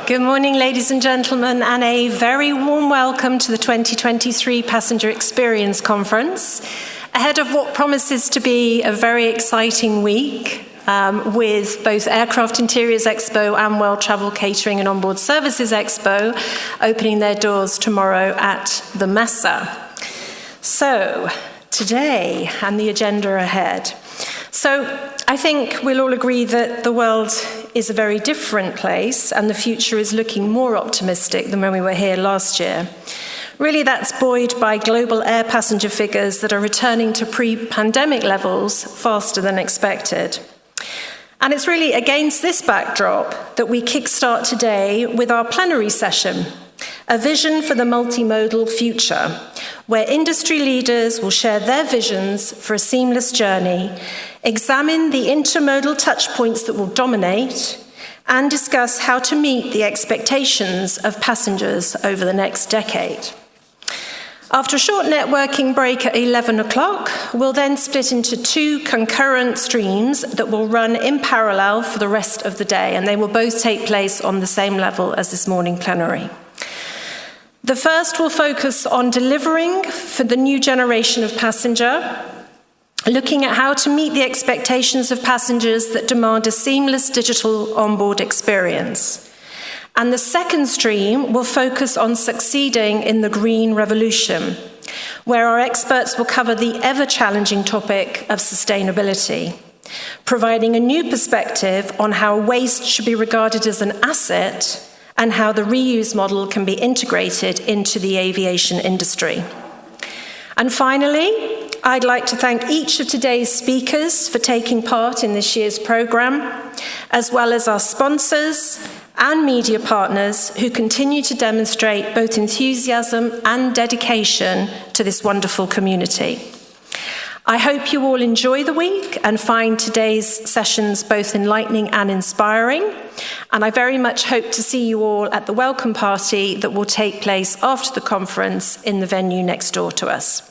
Good morning, ladies and gentlemen, and a very warm welcome to the 2023 Passenger Experience Conference, ahead of what promises to be a very exciting week with both Aircraft Interiors Expo and World Travel Catering and Onboard Services Expo opening their doors tomorrow at the Messe. So, today and the agenda ahead. So, I think we'll all agree that the world is a very different place and the future is looking more optimistic than when we were here last year. Really, that's buoyed by global air passenger figures that are returning to pre-pandemic levels faster than expected. And it's really against this backdrop that we kickstart today with our plenary session, a vision for the multimodal future, where industry leaders will share their visions for a seamless journey, examine the intermodal touchpoints that will dominate, and discuss how to meet the expectations of passengers over the next decade. After a short networking break at 11 o'clock, we'll then split into two concurrent streams that will run in parallel for the rest of the day, and they will both take place on the same level as this morning plenary. The first will focus on delivering for the new generation of passenger, looking at how to meet the expectations of passengers that demand a seamless digital onboard experience. And the second stream will focus on succeeding in the green revolution, where our experts will cover the ever-challenging topic of sustainability, providing a new perspective on how waste should be regarded as an asset and how the reuse model can be integrated into the aviation industry. And finally, I'd like to thank each of today's speakers for taking part in this year's program, as well as our sponsors and media partners who continue to demonstrate both enthusiasm and dedication to this wonderful community. I hope you all enjoy the week and find today's sessions both enlightening and inspiring. And I very much hope to see you all at the welcome party that will take place after the conference in the venue next door to us.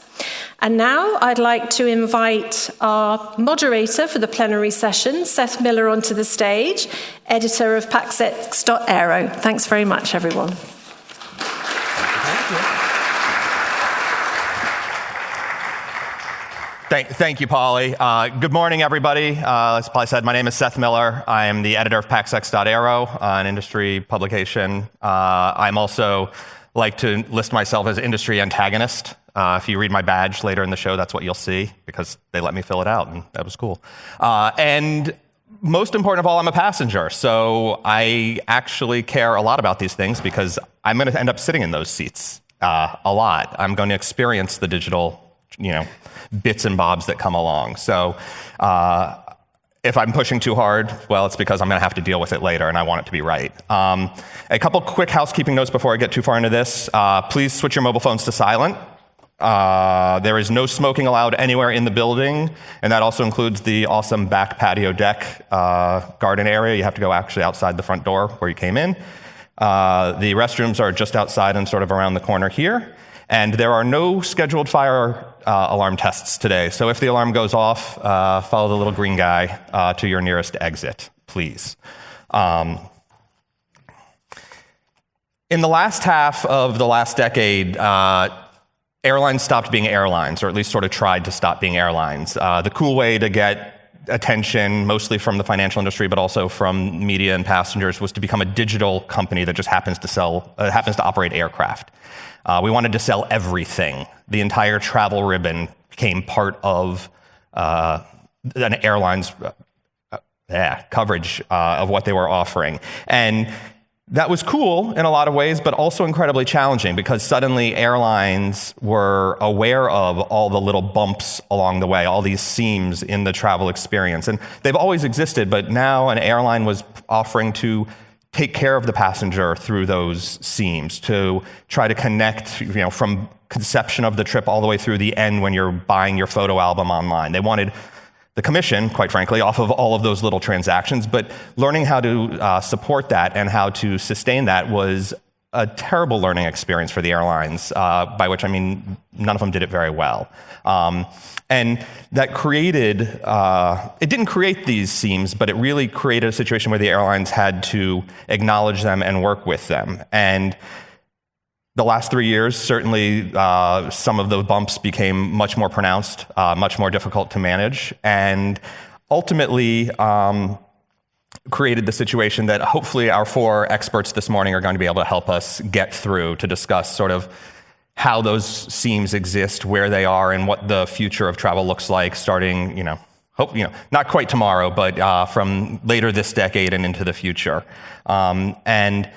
And now I'd like to invite our moderator for the plenary session, Seth Miller, onto the stage, editor of PaxEx.Aero. Thanks very much, everyone. Thank you, Polly. Good morning, everybody. As Polly said, my name is Seth Miller. I am the editor of PaxEx.Aero, an industry publication. I'm also like to list myself as industry antagonist. If you read my badge later in the show, that's what you'll see, because they let me fill it out, and that was cool. And most important of all, I'm a passenger, so I actually care a lot about these things because I'm going to end up sitting in those seats a lot. I'm going to experience the digital, bits and bobs that come along. So if I'm pushing too hard, well, it's because I'm going to have to deal with it later, and I want it to be right. A couple quick housekeeping notes before I get too far into this. Please switch your mobile phones to silent. There is no smoking allowed anywhere in the building, and that also includes the awesome back patio deck garden area. You have to go actually outside the front door where you came in. The restrooms are just outside and sort of around the corner here. And there are no scheduled fire alarm tests today. So if the alarm goes off, follow the little green guy to your nearest exit, please. In the last half of the last decade, airlines stopped being airlines, or at least sort of tried to stop being airlines. The cool way to get attention, mostly from the financial industry, but also from media and passengers, was to become a digital company that just happens to operate aircraft. We wanted to sell everything. The entire travel ribbon became part of an airline's coverage of what they were offering. And that was cool in a lot of ways, but also incredibly challenging because suddenly airlines were aware of all the little bumps along the way, all these seams in the travel experience. And they've always existed, but now an airline was offering to take care of the passenger through those seams, to try to connect, from conception of the trip all the way through the end when you're buying your photo album online. They wanted the commission, quite frankly, off of all of those little transactions, but learning how to support that and how to sustain that was a terrible learning experience for the airlines, by which I mean none of them did it very well. And that created, it didn't create these seams, but it really created a situation where the airlines had to acknowledge them and work with them. And the last 3 years, certainly some of the bumps became much more pronounced, much more difficult to manage, and ultimately created the situation that hopefully our 4 experts this morning are going to be able to help us get through to discuss sort of how those seams exist, where they are, and what the future of travel looks like starting, not quite tomorrow, but from later this decade and into the future. And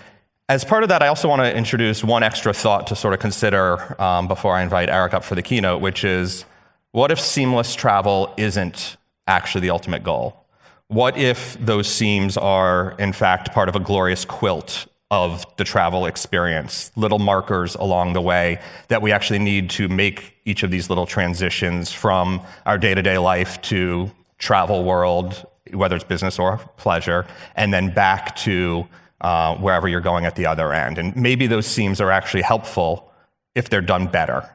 as part of that, I also want to introduce one extra thought to sort of consider before I invite Eric up for the keynote, which is, what if seamless travel isn't actually the ultimate goal? What if those seams are, in fact, part of a glorious quilt of the travel experience, little markers along the way that we actually need to make each of these little transitions from our day-to-day life to travel world, whether it's business or pleasure, and then back to wherever you're going at the other end. And maybe those seams are actually helpful if they're done better.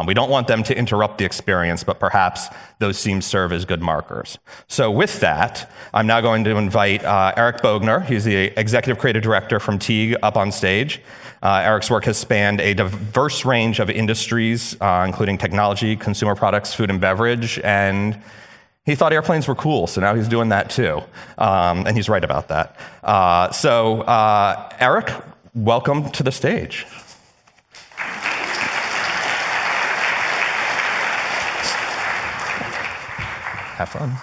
We don't want them to interrupt the experience, but perhaps those seams serve as good markers. So with that, I'm now going to invite Eric Bogner. He's the Executive Creative Director from Teague up on stage. Eric's work has spanned a diverse range of industries, including technology, consumer products, food and beverage, and he thought airplanes were cool, so now he's doing that too. And he's right about that. Eric, welcome to the stage. Have fun.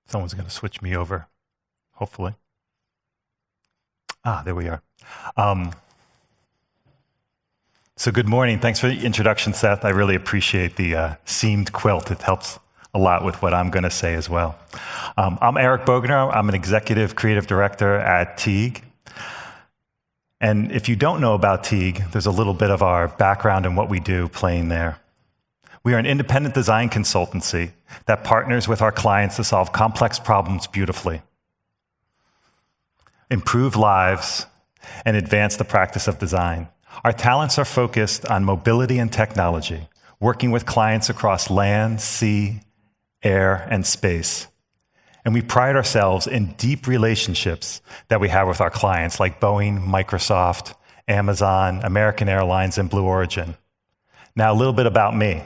Someone's going to switch me over, hopefully. There we are. So good morning. Thanks for the introduction, Seth. I really appreciate the seamed quilt. It helps a lot with what I'm going to say as well. I'm Eric Bogner. I'm an Executive Creative Director at Teague. And if you don't know about Teague, there's a little bit of our background and what we do playing there. We are an independent design consultancy that partners with our clients to solve complex problems beautifully, improve lives, and advance the practice of design. Our talents are focused on mobility and technology, working with clients across land, sea, air, and space. And we pride ourselves in deep relationships that we have with our clients like Boeing, Microsoft, Amazon, American Airlines, and Blue Origin. Now, a little bit about me.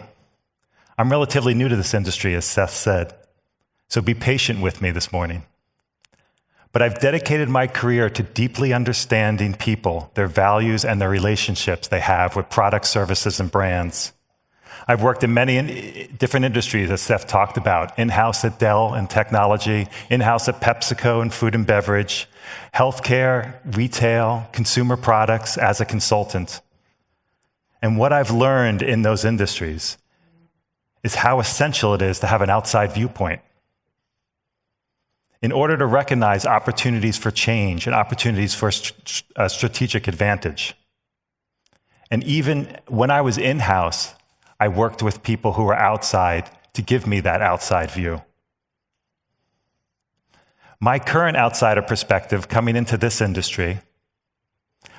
I'm relatively new to this industry, as Seth said, so be patient with me this morning. But I've dedicated my career to deeply understanding people, their values, and their relationships they have with products, services, and brands. I've worked in many different industries, as Seth talked about, in-house at Dell in technology, in-house at PepsiCo in food and beverage, healthcare, retail, consumer products as a consultant. And what I've learned in those industries is how essential it is to have an outside viewpoint in order to recognize opportunities for change and opportunities for strategic advantage. And even when I was in-house, I worked with people who were outside to give me that outside view. My current outsider perspective coming into this industry,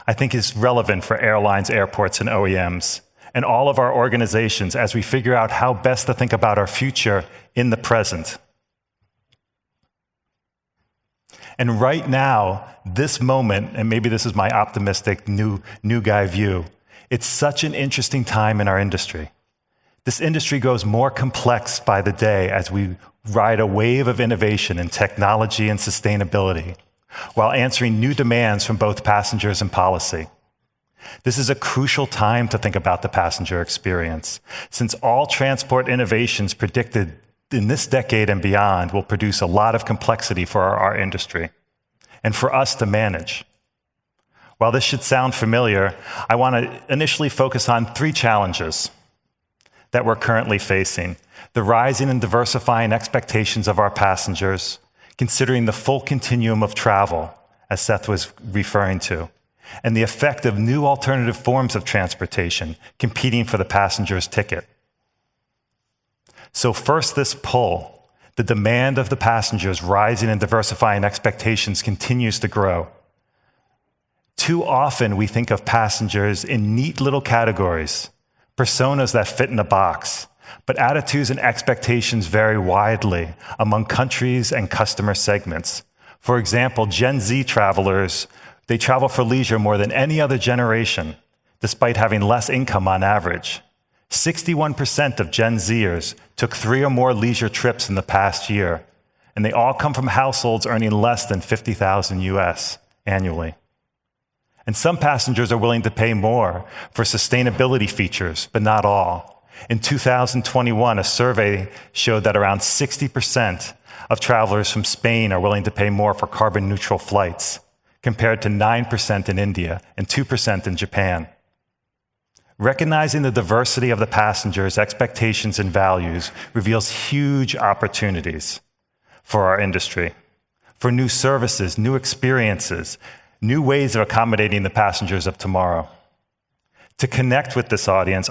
I think is relevant for airlines, airports, and OEMs, and all of our organizations as we figure out how best to think about our future in the present. And right now, this moment, and maybe this is my optimistic new guy view, it's such an interesting time in our industry. This industry grows more complex by the day as we ride a wave of innovation in technology and sustainability, while answering new demands from both passengers and policy. This is a crucial time to think about the passenger experience, since all transport innovations predicted in this decade and beyond will produce a lot of complexity for our industry and for us to manage. While this should sound familiar, I want to initially focus on 3 challenges that we're currently facing: the rising and diversifying expectations of our passengers, considering the full continuum of travel, as Seth was referring to, and the effect of new alternative forms of transportation competing for the passenger's ticket. So first, this pull, The demand of the passengers rising and diversifying expectations continues to grow. Too often we think of passengers in neat little categories, personas that fit in a box, but attitudes and expectations vary widely among countries and customer segments. For example, Gen Z travelers, they travel for leisure more than any other generation, despite having less income on average. 61% of Gen Zers took 3 or more leisure trips in the past year, and they all come from households earning less than $50,000 US annually. And some passengers are willing to pay more for sustainability features, but not all. In 2021, a survey showed that around 60% of travelers from Spain are willing to pay more for carbon-neutral flights, compared to 9% in India and 2% in Japan. Recognizing the diversity of the passengers' expectations and values reveals huge opportunities for our industry, for new services, new experiences, new ways of accommodating the passengers of tomorrow. To connect with this audience,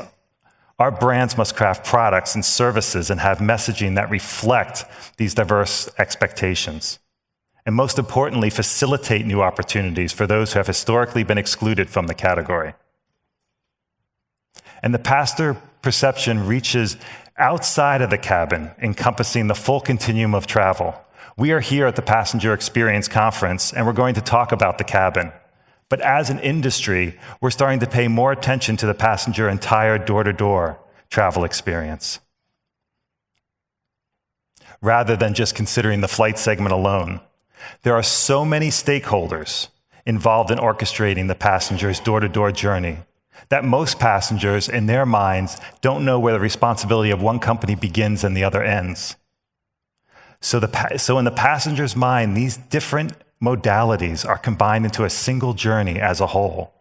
our brands must craft products and services and have messaging that reflect these diverse expectations. And most importantly, facilitate new opportunities for those who have historically been excluded from the category. And the passenger perception reaches outside of the cabin, encompassing the full continuum of travel. We are here at the Passenger Experience Conference, and we're going to talk about the cabin. But as an industry, we're starting to pay more attention to the passenger entire door-to-door travel experience, rather than just considering the flight segment alone. There are so many stakeholders involved in orchestrating the passenger's door-to-door journey that most passengers, in their minds, don't know where the responsibility of one company begins and the other ends. So in the passenger's mind, these different modalities are combined into a single journey as a whole.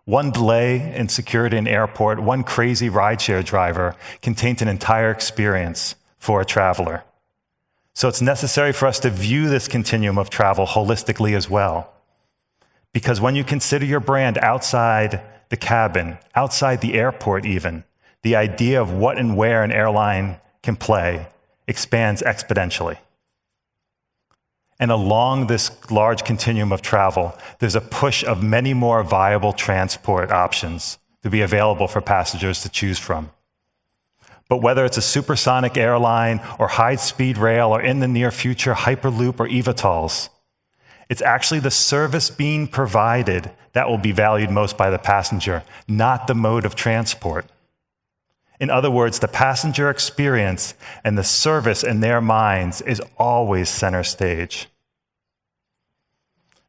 One delay in security in an airport, one crazy rideshare driver can taint an entire experience for a traveler. So it's necessary for us to view this continuum of travel holistically as well. Because when you consider your brand outside the cabin, outside the airport even, the idea of what and where an airline can play expands exponentially. And along this large continuum of travel, there's a push of many more viable transport options to be available for passengers to choose from. But whether it's a supersonic airline or high-speed rail or in the near future, Hyperloop or eVTOLs, it's actually the service being provided that will be valued most by the passenger, not the mode of transport. In other words, the passenger experience and the service in their minds is always center stage.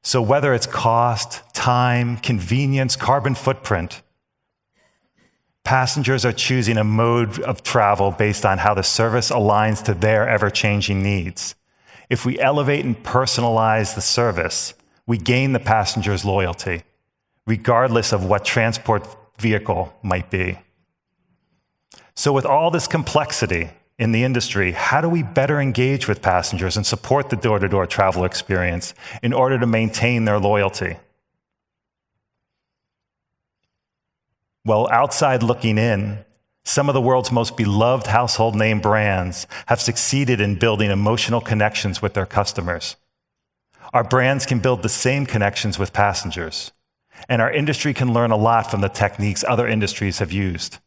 So whether it's cost, time, convenience, carbon footprint, passengers are choosing a mode of travel based on how the service aligns to their ever-changing needs. If we elevate and personalize the service, we gain the passenger's loyalty, regardless of what transport vehicle might be. So with all this complexity in the industry, how do we better engage with passengers and support the door-to-door travel experience in order to maintain their loyalty? Well, outside looking in, some of the world's most beloved household name brands have succeeded in building emotional connections with their customers. Our brands can build the same connections with passengers, and our industry can learn a lot from the techniques other industries have used.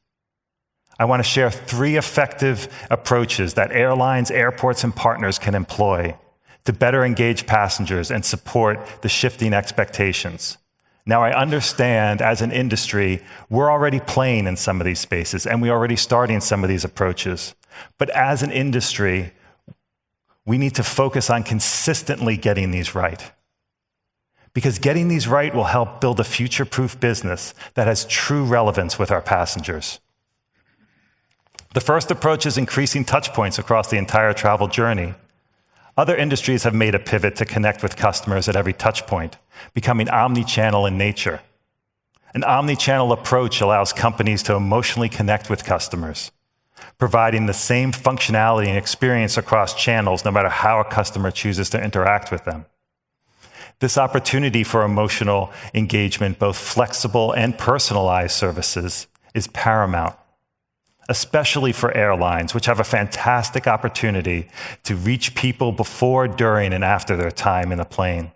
I want to share 3 effective approaches that airlines, airports, and partners can employ to better engage passengers and support the shifting expectations. Now, I understand as an industry, we're already playing in some of these spaces, and we're already starting some of these approaches. But as an industry, we need to focus on consistently getting these right. Because getting these right will help build a future-proof business that has true relevance with our passengers. The first approach is increasing touchpoints across the entire travel journey. Other industries have made a pivot to connect with customers at every touchpoint, becoming omni-channel in nature. An omni-channel approach allows companies to emotionally connect with customers, providing the same functionality and experience across channels no matter how a customer chooses to interact with them. This opportunity for emotional engagement, both flexible and personalized services, is paramount. especially for airlines, which have a fantastic opportunity to reach people before, during, and after their time in the plane.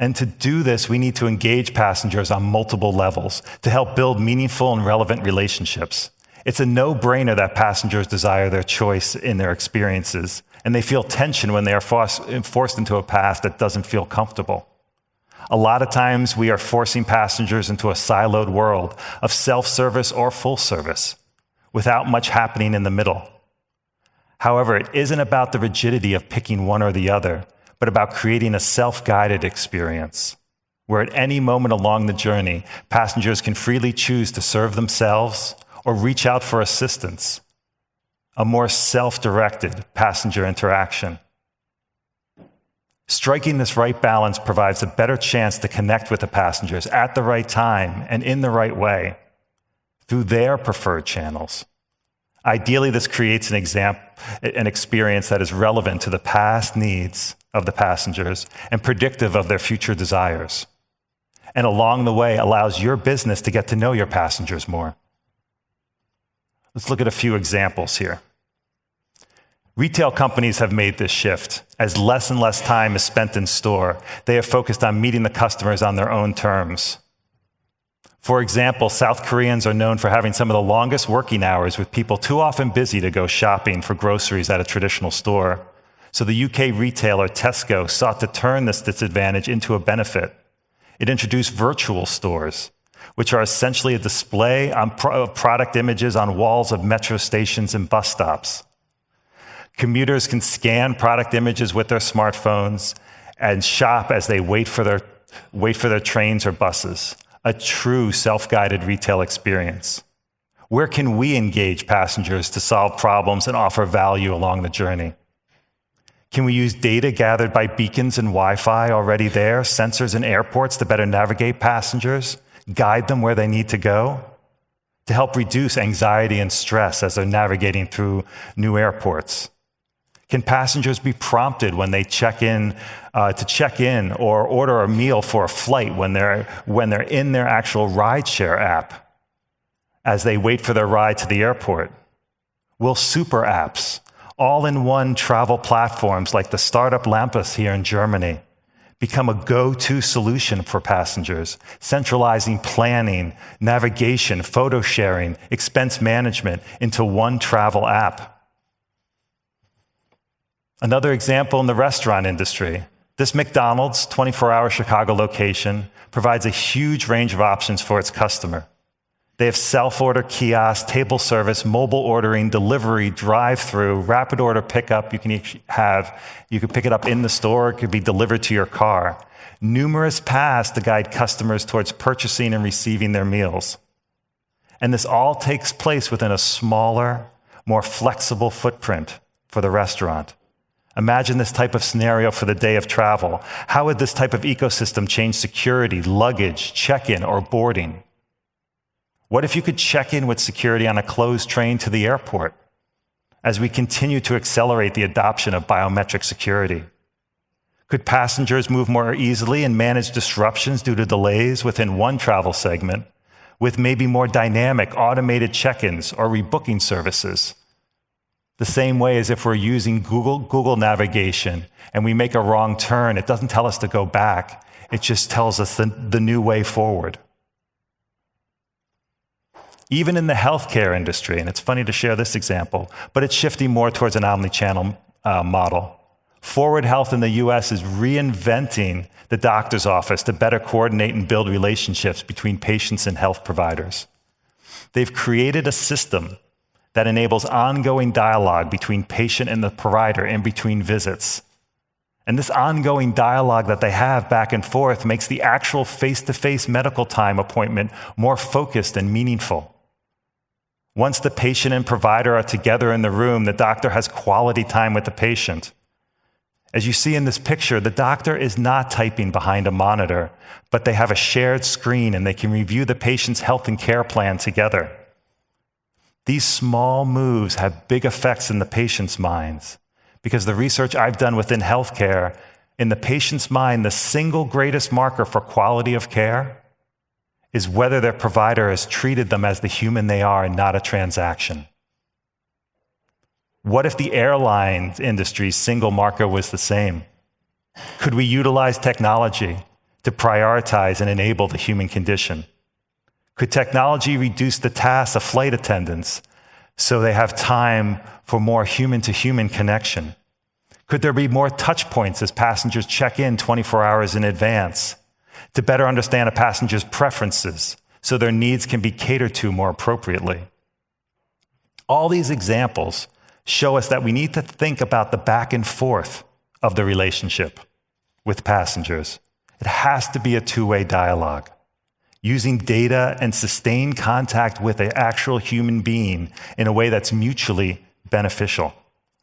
And to do this, we need to engage passengers on multiple levels to help build meaningful and relevant relationships. It's a no-brainer that passengers desire their choice in their experiences, and they feel tension when they are forced into a path that doesn't feel comfortable. A lot of times, we are forcing passengers into a siloed world of self-service or full service, without much happening in the middle. However, it isn't about the rigidity of picking one or the other, but about creating a self-guided experience, where at any moment along the journey, passengers can freely choose to serve themselves or reach out for assistance, a more self-directed passenger interaction. Striking this right balance provides a better chance to connect with the passengers at the right time and in the right way, through their preferred channels. Ideally, this creates an experience that is relevant to the past needs of the passengers and predictive of their future desires, and along the way allows your business to get to know your passengers more. Let's look at a few examples here. Retail companies have made this shift. As less and less time is spent in store, they have focused on meeting the customers on their own terms. For example, South Koreans are known for having some of the longest working hours, with people too often busy to go shopping for groceries at a traditional store. So the UK retailer Tesco sought to turn this disadvantage into a benefit. It introduced virtual stores, which are essentially a display of product images on walls of metro stations and bus stops. Commuters can scan product images with their smartphones and shop as they wait for their trains or buses. A true self-guided retail experience. Where can we engage passengers to solve problems and offer value along the journey? Can we use data gathered by beacons and Wi-Fi already there, sensors in airports to better navigate passengers, guide them where they need to go, to help reduce anxiety and stress as they're navigating through new airports? Can passengers be prompted when they check in or order a meal for a flight when they're in their actual rideshare app as they wait for their ride to the airport? Will super apps, all-in-one travel platforms like the startup Lampus here in Germany, become a go-to solution for passengers, centralizing planning, navigation, photo sharing, expense management into one travel app? Another example in the restaurant industry. This McDonald's 24-hour Chicago location provides a huge range of options for its customer. They have self-order kiosks, table service, mobile ordering, delivery, drive-through, rapid order pickup. You can pick it up in the store, it could be delivered to your car. Numerous paths to guide customers towards purchasing and receiving their meals. And this all takes place within a smaller, more flexible footprint for the restaurant. Imagine this type of scenario for the day of travel. How would this type of ecosystem change security, luggage, check-in, or boarding? What if you could check in with security on a closed train to the airport as we continue to accelerate the adoption of biometric security? Could passengers move more easily and manage disruptions due to delays within one travel segment with maybe more dynamic automated check-ins or rebooking services? The same way as if we're using Google navigation and we make a wrong turn, it doesn't tell us to go back. It just tells us the new way forward. Even in the healthcare industry, and it's funny to share this example, but it's shifting more towards an omni-channel model. Forward Health in the US is reinventing the doctor's office to better coordinate and build relationships between patients and health providers. They've created a system that enables ongoing dialogue between patient and the provider in between visits. And this ongoing dialogue that they have back and forth makes the actual face-to-face medical time appointment more focused and meaningful. Once the patient and provider are together in the room, the doctor has quality time with the patient. As you see in this picture, the doctor is not typing behind a monitor, but they have a shared screen and they can review the patient's health and care plan together. These small moves have big effects in the patient's minds, because the research I've done within healthcare, in the patient's mind, the single greatest marker for quality of care is whether their provider has treated them as the human they are and not a transaction. What if the airline industry's single marker was the same? Could we utilize technology to prioritize and enable the human condition? Could technology reduce the tasks of flight attendants so they have time for more human-to-human connection? Could there be more touch points as passengers check in 24 hours in advance to better understand a passenger's preferences so their needs can be catered to more appropriately? All these examples show us that we need to think about the back and forth of the relationship with passengers. It has to be a two-way dialogue. Using data and sustained contact with an actual human being in a way that's mutually beneficial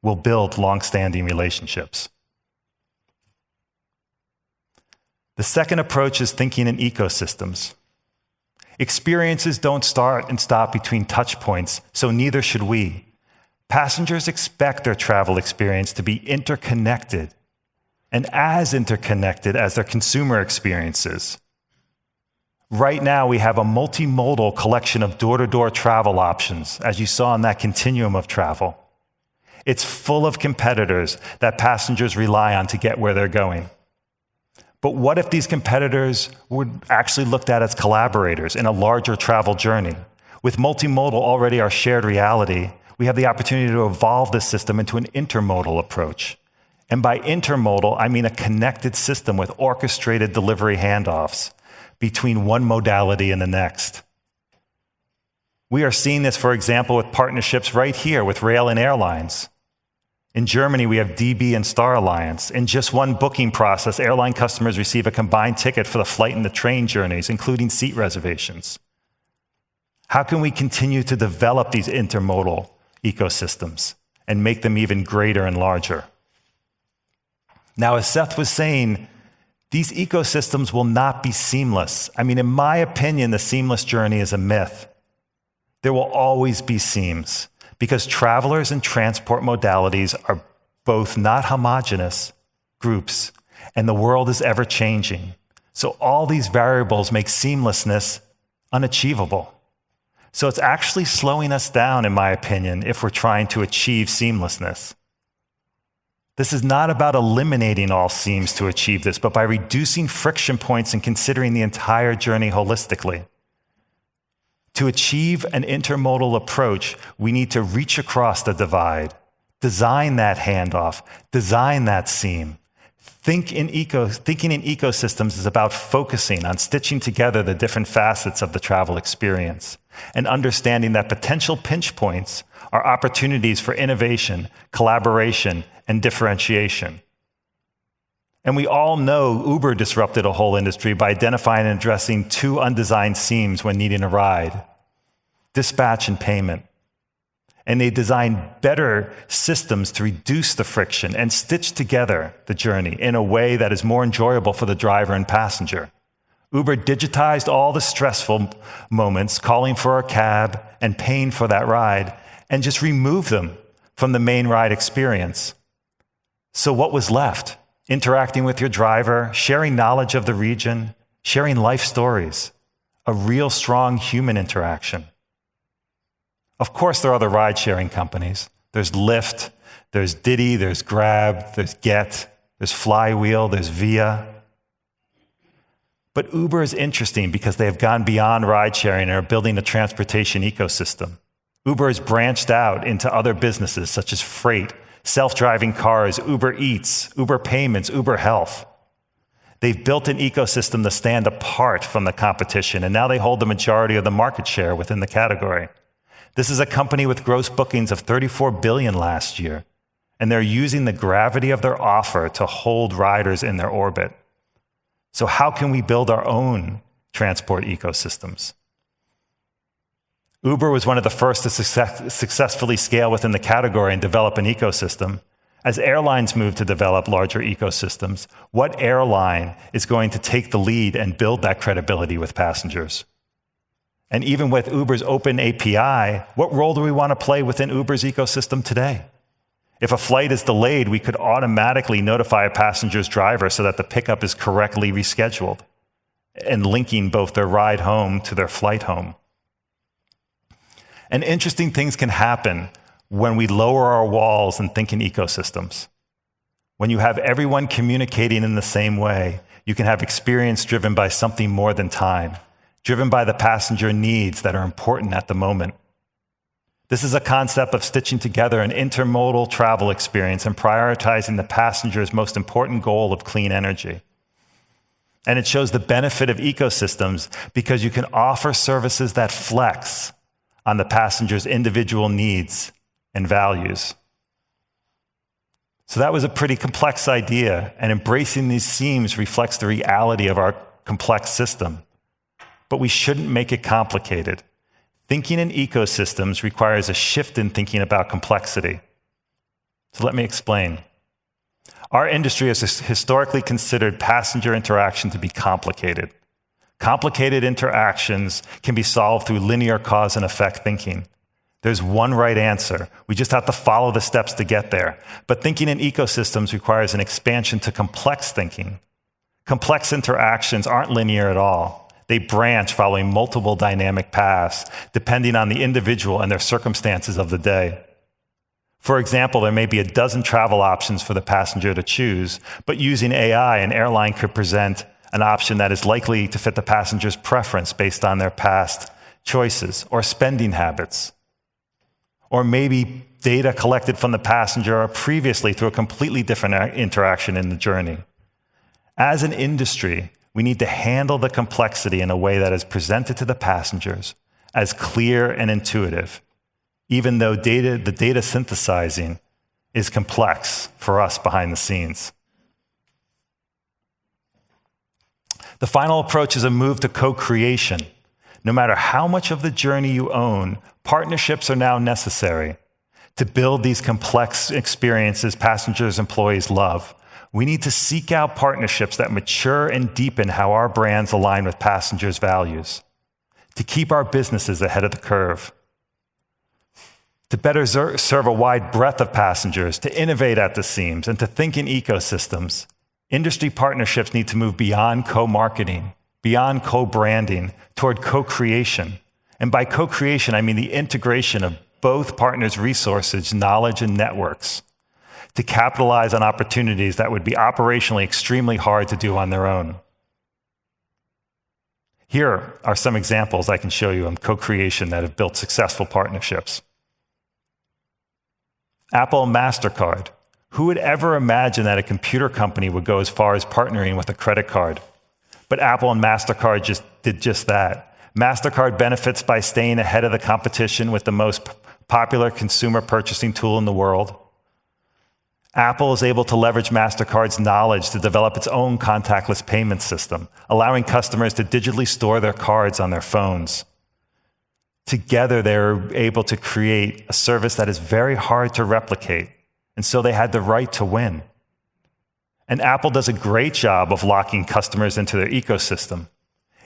will build long-standing relationships. The second approach is thinking in ecosystems. Experiences don't start and stop between touch points, so neither should we. Passengers expect their travel experience to be interconnected and as interconnected as their consumer experiences. Right now, we have a multimodal collection of door-to-door travel options, as you saw in that continuum of travel. It's full of competitors that passengers rely on to get where they're going. But what if these competitors were actually looked at as collaborators in a larger travel journey? With multimodal already our shared reality, we have the opportunity to evolve this system into an intermodal approach. And by intermodal, I mean a connected system with orchestrated delivery handoffs between one modality and the next. We are seeing this, for example, with partnerships right here with rail and airlines. In Germany, we have DB and Star Alliance. In just one booking process, airline customers receive a combined ticket for the flight and the train journeys, including seat reservations. How can we continue to develop these intermodal ecosystems and make them even greater and larger? Now, as Seth was saying, these ecosystems will not be seamless. I mean, in my opinion, the seamless journey is a myth. There will always be seams, because travelers and transport modalities are both not homogeneous groups, and the world is ever changing. So all these variables make seamlessness unachievable. So it's actually slowing us down, in my opinion, if we're trying to achieve seamlessness. This is not about eliminating all seams to achieve this, but by reducing friction points and considering the entire journey holistically. To achieve an intermodal approach, we need to reach across the divide, design that handoff, design that seam. Thinking in ecosystems is about focusing on stitching together the different facets of the travel experience and understanding that potential pinch points are opportunities for innovation, collaboration, and differentiation. And we all know Uber disrupted a whole industry by identifying and addressing two undesigned seams when needing a ride: dispatch and payment. And they designed better systems to reduce the friction and stitch together the journey in a way that is more enjoyable for the driver and passenger. Uber digitized all the stressful moments, calling for a cab and paying for that ride, and just removed them from the main ride experience. So what was left? Interacting with your driver, sharing knowledge of the region, sharing life stories, a real strong human interaction. Of course, there are other ride-sharing companies. There's Lyft, there's Diddy, there's Grab, there's Get, there's Flywheel, there's Via. But Uber is interesting because they have gone beyond ride-sharing and are building a transportation ecosystem. Uber has branched out into other businesses such as freight, self-driving cars, Uber Eats, Uber Payments, Uber Health. They've built an ecosystem to stand apart from the competition, and now they hold the majority of the market share within the category. This is a company with gross bookings of $34 billion last year, and they're using the gravity of their offer to hold riders in their orbit. So how can we build our own transport ecosystems? Uber was one of the first to successfully scale within the category and develop an ecosystem. As airlines move to develop larger ecosystems, what airline is going to take the lead and build that credibility with passengers? And even with Uber's open API, what role do we want to play within Uber's ecosystem today? If a flight is delayed, we could automatically notify a passenger's driver so that the pickup is correctly rescheduled. and linking both their ride home to their flight home. And interesting things can happen when we lower our walls and think in ecosystems. When you have everyone communicating in the same way, you can have experience driven by something more than time, driven by the passenger needs that are important at the moment. This is a concept of stitching together an intermodal travel experience and prioritizing the passenger's most important goal of clean energy. And it shows the benefit of ecosystems because you can offer services that flex on the passenger's individual needs and values. So that was a pretty complex idea, and embracing these themes reflects the reality of our complex system. But we shouldn't make it complicated. Thinking in ecosystems requires a shift in thinking about complexity. So let me explain. Our industry has historically considered passenger interaction to be complicated. Complicated interactions can be solved through linear cause and effect thinking. There's one right answer. We just have to follow the steps to get there. But thinking in ecosystems requires an expansion to complex thinking. Complex interactions aren't linear at all. They branch following multiple dynamic paths, depending on the individual and their circumstances of the day. For example, there may be a dozen travel options for the passenger to choose, but using AI, an airline could present an option that is likely to fit the passenger's preference based on their past choices or spending habits. Or maybe data collected from the passenger previously through a completely different interaction in the journey. As an industry, we need to handle the complexity in a way that is presented to the passengers as clear and intuitive, even though the data synthesizing is complex for us behind the scenes. The final approach is a move to co-creation. No matter how much of the journey you own, partnerships are now necessary to build these complex experiences passengers and employees love. We need to seek out partnerships that mature and deepen how our brands align with passengers' values, to keep our businesses ahead of the curve, to better serve a wide breadth of passengers, to innovate at the seams, and to think in ecosystems. Industry partnerships need to move beyond co-marketing, beyond co-branding, toward co-creation. And by co-creation, I mean the integration of both partners' resources, knowledge, and networks to capitalize on opportunities that would be operationally extremely hard to do on their own. Here are some examples I can show you of co-creation that have built successful partnerships. Apple and MasterCard. Who would ever imagine that a computer company would go as far as partnering with a credit card? But Apple and MasterCard did just that. MasterCard benefits by staying ahead of the competition with the most popular consumer purchasing tool in the world. Apple is able to leverage MasterCard's knowledge to develop its own contactless payment system, allowing customers to digitally store their cards on their phones. Together, they're able to create a service that is very hard to replicate, and so they had the right to win. And Apple does a great job of locking customers into their ecosystem.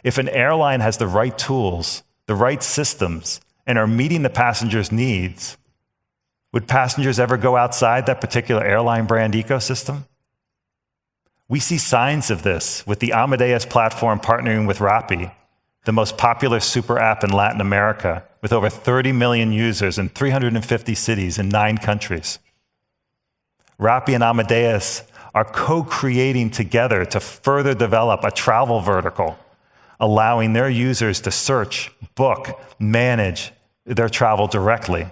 If an airline has the right tools, the right systems, and are meeting the passengers' needs, would passengers ever go outside that particular airline brand ecosystem? We see signs of this with the Amadeus platform partnering with Rappi, the most popular super app in Latin America, with over 30 million users in 350 cities in 9 countries. Rappi and Amadeus are co-creating together to further develop a travel vertical, allowing their users to search, book, manage their travel directly.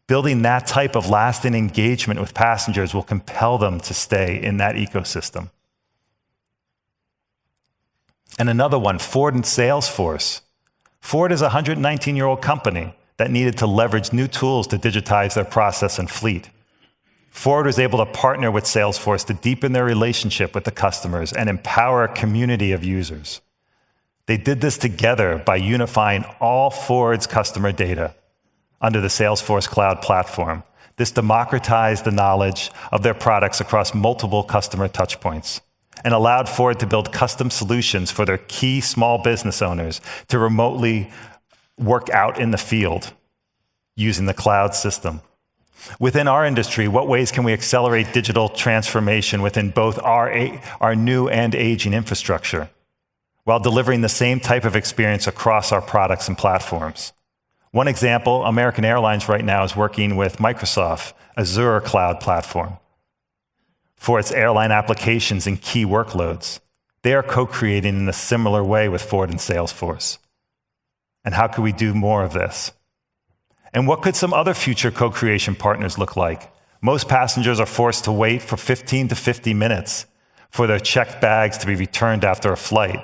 Building that type of lasting engagement with passengers will compel them to stay in that ecosystem. And another one, Ford and Salesforce. Ford is a 119-year-old company that needed to leverage new tools to digitize their process and fleet. Ford was able to partner with Salesforce to deepen their relationship with the customers and empower a community of users. They did this together by unifying all Ford's customer data under the Salesforce Cloud platform. This democratized the knowledge of their products across multiple customer touchpoints and allowed Ford to build custom solutions for their key small business owners to remotely work out in the field using the cloud system. Within our industry, what ways can we accelerate digital transformation within both our new and aging infrastructure? while delivering the same type of experience across our products and platforms. One example, American Airlines right now is working with Microsoft Azure cloud platform for its airline applications and key workloads. They are co-creating in a similar way with Ford and Salesforce. And how could we do more of this? And what could some other future co-creation partners look like? Most passengers are forced to wait for 15 to 50 minutes for their checked bags to be returned after a flight.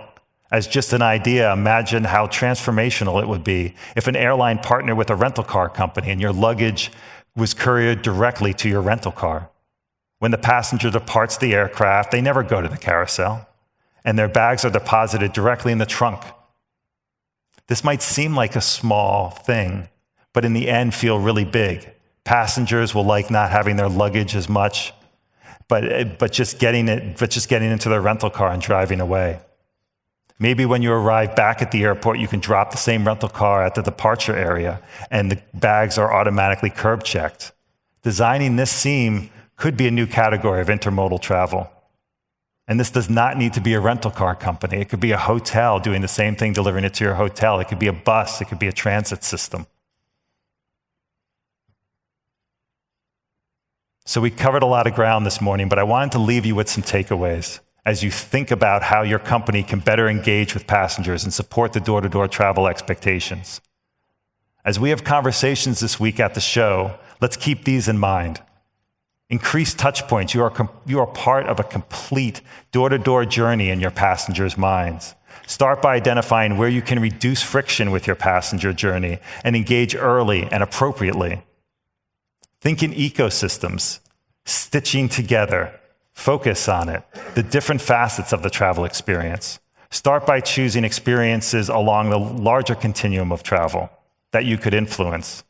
As just an idea, imagine how transformational it would be if an airline partnered with a rental car company and your luggage was couriered directly to your rental car. When the passenger departs the aircraft, they never go to the carousel, and their bags are deposited directly in the trunk. This might seem like a small thing, but in the end feel really big. Passengers will like not having their luggage as much, but just getting into their rental car and driving away. Maybe when you arrive back at the airport, you can drop the same rental car at the departure area, and the bags are automatically curb checked. Designing this seam could be a new category of intermodal travel. And this does not need to be a rental car company. It could be a hotel doing the same thing, delivering it to your hotel. It could be a bus. It could be a transit system. So we covered a lot of ground this morning, but I wanted to leave you with some takeaways as you think about how your company can better engage with passengers and support the door-to-door travel expectations. As we have conversations this week at the show, let's keep these in mind. Increase touchpoints. You are part of a complete door-to-door journey in your passengers' minds. Start by identifying where you can reduce friction with your passenger journey and engage early and appropriately. Think in ecosystems, stitching together. Focus on it, the different facets of the travel experience. Start by choosing experiences along the larger continuum of travel that you could influence.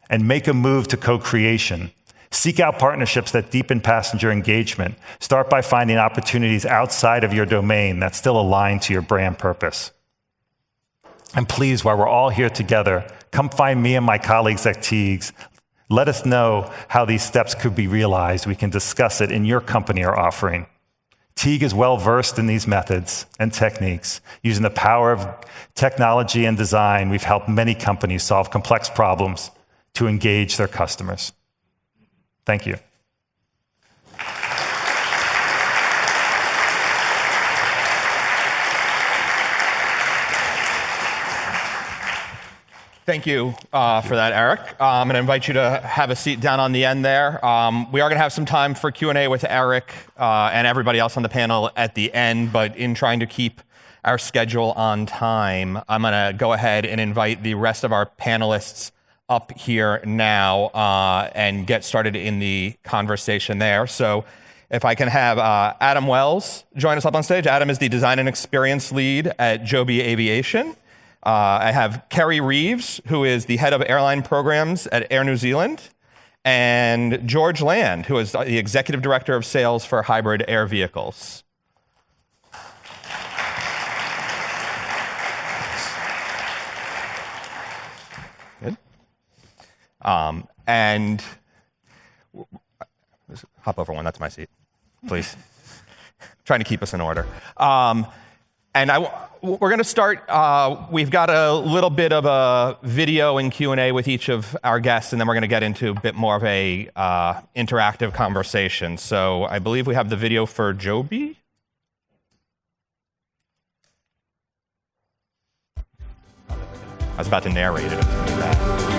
And make a move to co-creation. Seek out partnerships that deepen passenger engagement. Start by finding opportunities outside of your domain that still align to your brand purpose. And please, while we're all here together, come find me and my colleagues at Teague. Let us know how these steps could be realized. We can discuss it in your company or offering. Teague is well versed in these methods and techniques. Using the power of technology and design, we've helped many companies solve complex problems to engage their customers. Thank you. Thank you for that, Eric. I'm going to invite you to have a seat down on the end there. We are going to have some time for Q&A with Eric and everybody else on the panel at the end, but in trying to keep our schedule on time, I'm going to go ahead and invite the rest of our panelists up here now and get started in the conversation there. So if I can have Adam Wells join us up on stage. Adam is the Design and Experience Lead at Joby Aviation. I have Kerry Reeves, who is the Head of Airline Programs at Air New Zealand, and George Land, who is the Executive Director of Sales for Hybrid Air Vehicles. Good. And hop over one, that's my seat, please. Trying to keep us in order. And we're going to start, we've got a little bit of a video and Q&A with each of our guests, and then we're going to get into a bit more of a interactive conversation. So I believe we have the video for Joby. I was about to narrate it. It was going to be bad.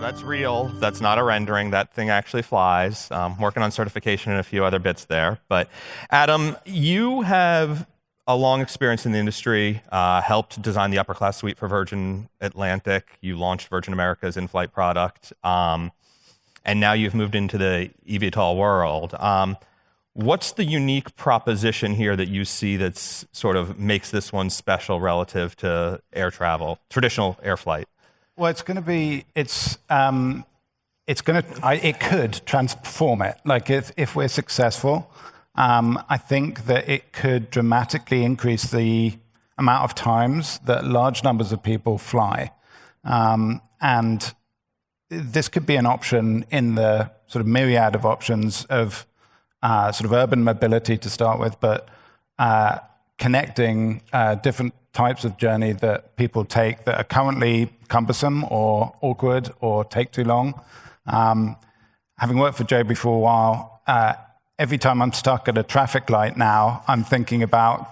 that's real. That's not a rendering. That thing actually flies. Working on certification and a few other bits there. But Adam, you have a long experience in the industry, helped design the upper class suite for Virgin Atlantic. You launched Virgin America's in-flight product. And now you've moved into the eVTOL world. What's the unique proposition here that you see that's sort of makes this one special relative to air travel, traditional air flight? Well, it could transform it. Like if we're successful, I think that it could dramatically increase the amount of times that large numbers of people fly. And this could be an option in the sort of myriad of options of sort of urban mobility to start with, but connecting different types of journey that people take that are currently cumbersome or awkward or take too long. Having worked for Joby for a while, every time I'm stuck at a traffic light now, I'm thinking about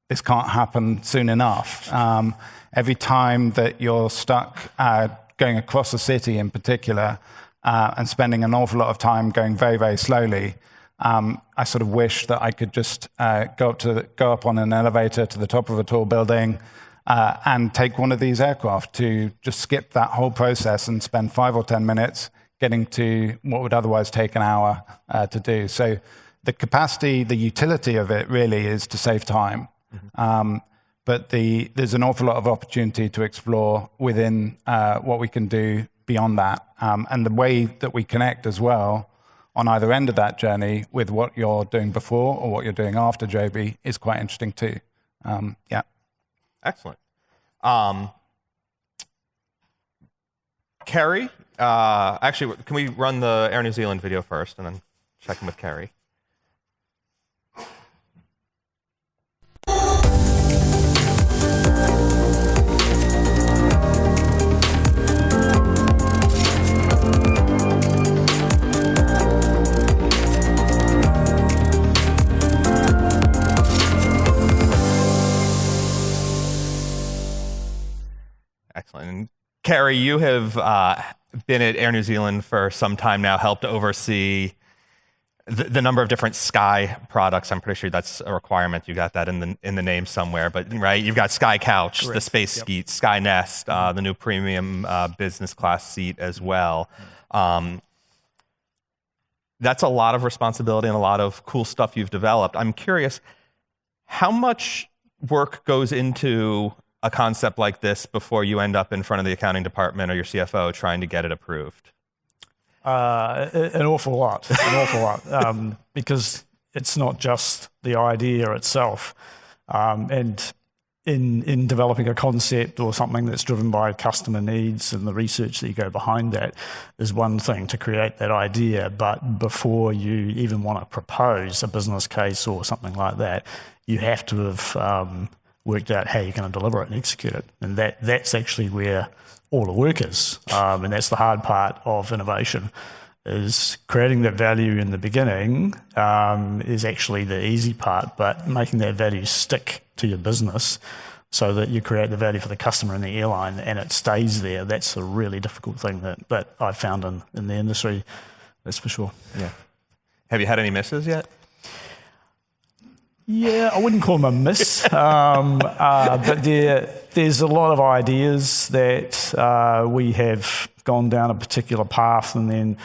this can't happen soon enough. Every time that you're stuck going across a city in particular and spending an awful lot of time going very, very slowly, I sort of wish that I could just go up on an elevator to the top of a tall building and take one of these aircraft to just skip that whole process and spend 5 or 10 minutes getting to what would otherwise take an hour to do. So the capacity, the utility of it really is to save time. Mm-hmm. But there's an awful lot of opportunity to explore within what we can do beyond that. And the way that we connect as well on either end of that journey with what you're doing before or what you're doing after Joby is quite interesting too. Yeah. Excellent. Kerry, actually, can we run the Air New Zealand video first and then check in with Kerry? Excellent. And Kerry, you have been at Air New Zealand for some time now, helped oversee the number of different Sky products. I'm pretty sure that's a requirement. You got that in the name somewhere, but right, you've got Sky Couch, correct, the Space Skeet, Sky Nest, the new premium business class seat as well. That's a lot of responsibility and a lot of cool stuff you've developed. I'm curious, how much work goes into a concept like this before you end up in front of the accounting department or your CFO trying to get it approved? An awful lot, because it's not just the idea itself. And in developing a concept or something that's driven by customer needs and the research that you go behind that is one thing to create that idea. But before you even want to propose a business case or something like that, you have to have worked out how you're going to deliver it and execute it. And that's actually where all the work is. And that's the hard part of innovation, is creating that value in the beginning is actually the easy part, but making that value stick to your business so that you create the value for the customer and the airline and it stays there, that's a really difficult thing that I've found in the industry, that's for sure. Yeah. Have you had any misses yet? Yeah, I wouldn't call them a miss, but there's a lot of ideas that we have gone down a particular path and then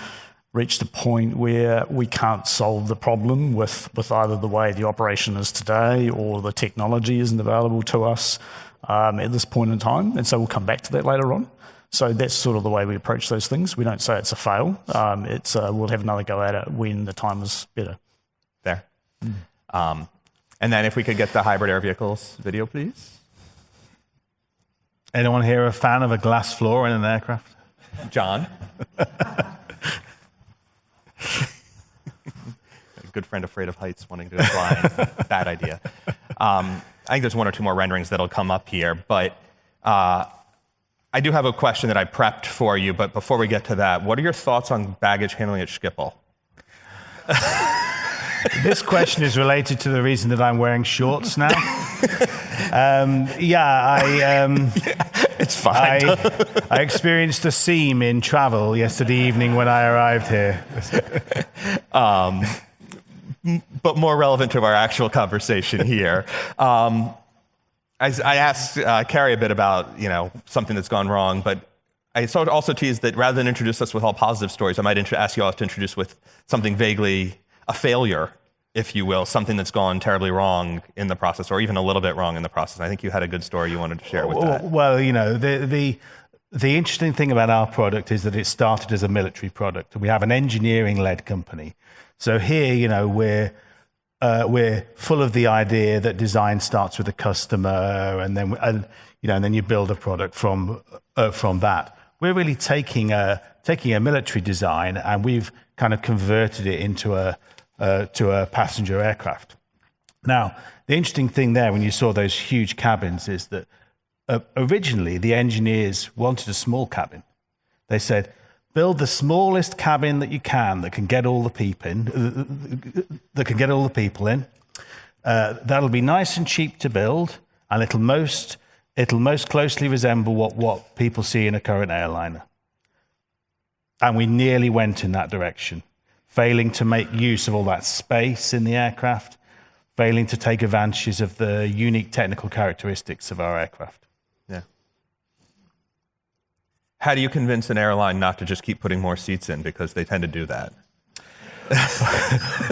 reached a point where we can't solve the problem with either the way the operation is today or the technology isn't available to us at this point in time. And so we'll come back to that later on. So that's sort of the way we approach those things. We don't say it's a fail. We'll have another go at it when the time is better. There. And then if we could get the hybrid air vehicles video, please. Anyone here a fan of a glass floor in an aircraft? John. A good friend afraid of heights wanting to fly. Bad idea. I think there's one or two more renderings that'll come up here, but I do have a question that I prepped for you, but before we get to that, what are your thoughts on baggage handling at Schiphol? This question is related to the reason that I'm wearing shorts now. It's That's fine. I experienced a seam in travel yesterday evening when I arrived here. But more relevant to our actual conversation here. I asked Carrie a bit about something that's gone wrong, but I also teased that rather than introduce us with all positive stories, I might ask you all to introduce with something vaguely a failure, if you will, something that's gone terribly wrong in the process, or even a little bit wrong in the process. I think you had a good story you wanted to share with that. Well, the interesting thing about our product is that it started as a military product. We have an engineering-led company. So here, we're full of the idea that design starts with the customer, and then you build a product from that. We're really taking a military design, and we've kind of converted it into a passenger aircraft. Now, the interesting thing there when you saw those huge cabins is that originally the engineers wanted a small cabin. They said, build the smallest cabin that you can that can get all the people in. That'll be nice and cheap to build, and it'll most closely resemble what people see in a current airliner. And we nearly went in that direction, failing to make use of all that space in the aircraft, failing to take advantages of the unique technical characteristics of our aircraft. Yeah. How do you convince an airline not to just keep putting more seats in, because they tend to do that?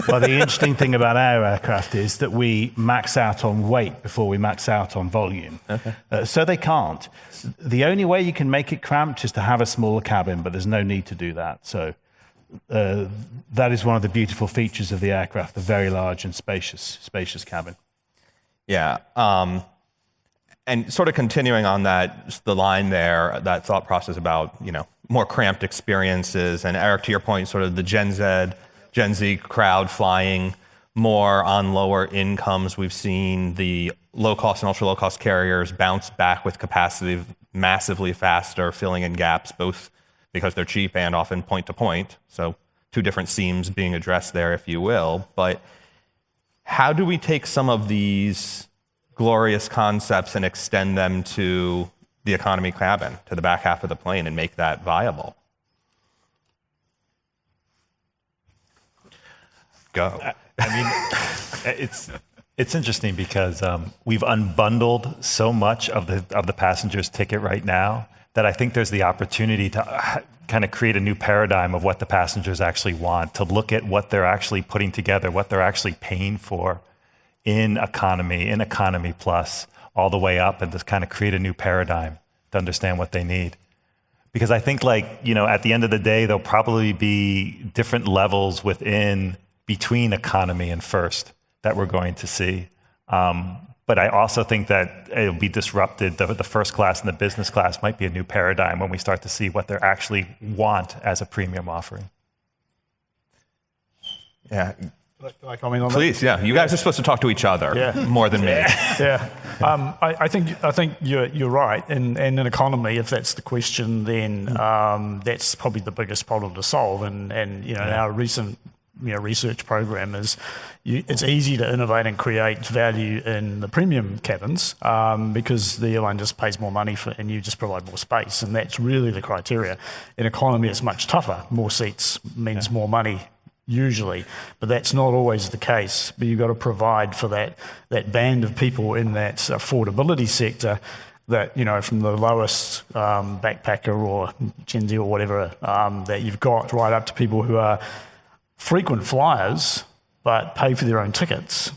Well, the interesting thing about our aircraft is that we max out on weight before we max out on volume. Okay. So they can't. The only way you can make it cramped is to have a smaller cabin, but there's no need to do that. So that is one of the beautiful features of the aircraft, the very large and spacious cabin. Yeah. And sort of continuing on the line there, that thought process about, more cramped experiences, and Eric, to your point, sort of the Gen Z crowd flying more on lower incomes. We've seen the low-cost and ultra-low-cost carriers bounce back with capacity massively faster, filling in gaps, both because they're cheap and often point-to-point. So two different seams being addressed there, if you will. But how do we take some of these glorious concepts and extend them to the economy cabin, to the back half of the plane, and make that viable? Go. I mean, it's interesting because we've unbundled so much of the passenger's ticket right now that I think there's the opportunity to kind of create a new paradigm of what the passengers actually want, to look at what they're actually putting together, what they're actually paying for in economy plus, all the way up, and just kind of create a new paradigm to understand what they need. Because I think, at the end of the day, there'll probably be different levels between economy and first that we're going to see. But I also think that it'll be disrupted. The first class and the business class might be a new paradigm when we start to see what they actually want as a premium offering. Yeah. Can I comment on that? Please, yeah. You guys are supposed to talk to each other more than me. Yeah. I think you're right. And in economy, if that's the question, then that's probably the biggest problem to solve. And our recent research program is it's easy to innovate and create value in the premium cabins because the airline just pays more money and you just provide more space. And that's really the criteria. In economy, it's much tougher. More seats means more money. Usually, but that's not always the case. But you've got to provide for that band of people in that affordability sector that, from the lowest backpacker or Gen Z or whatever that you've got right up to people who are frequent flyers but pay for their own tickets,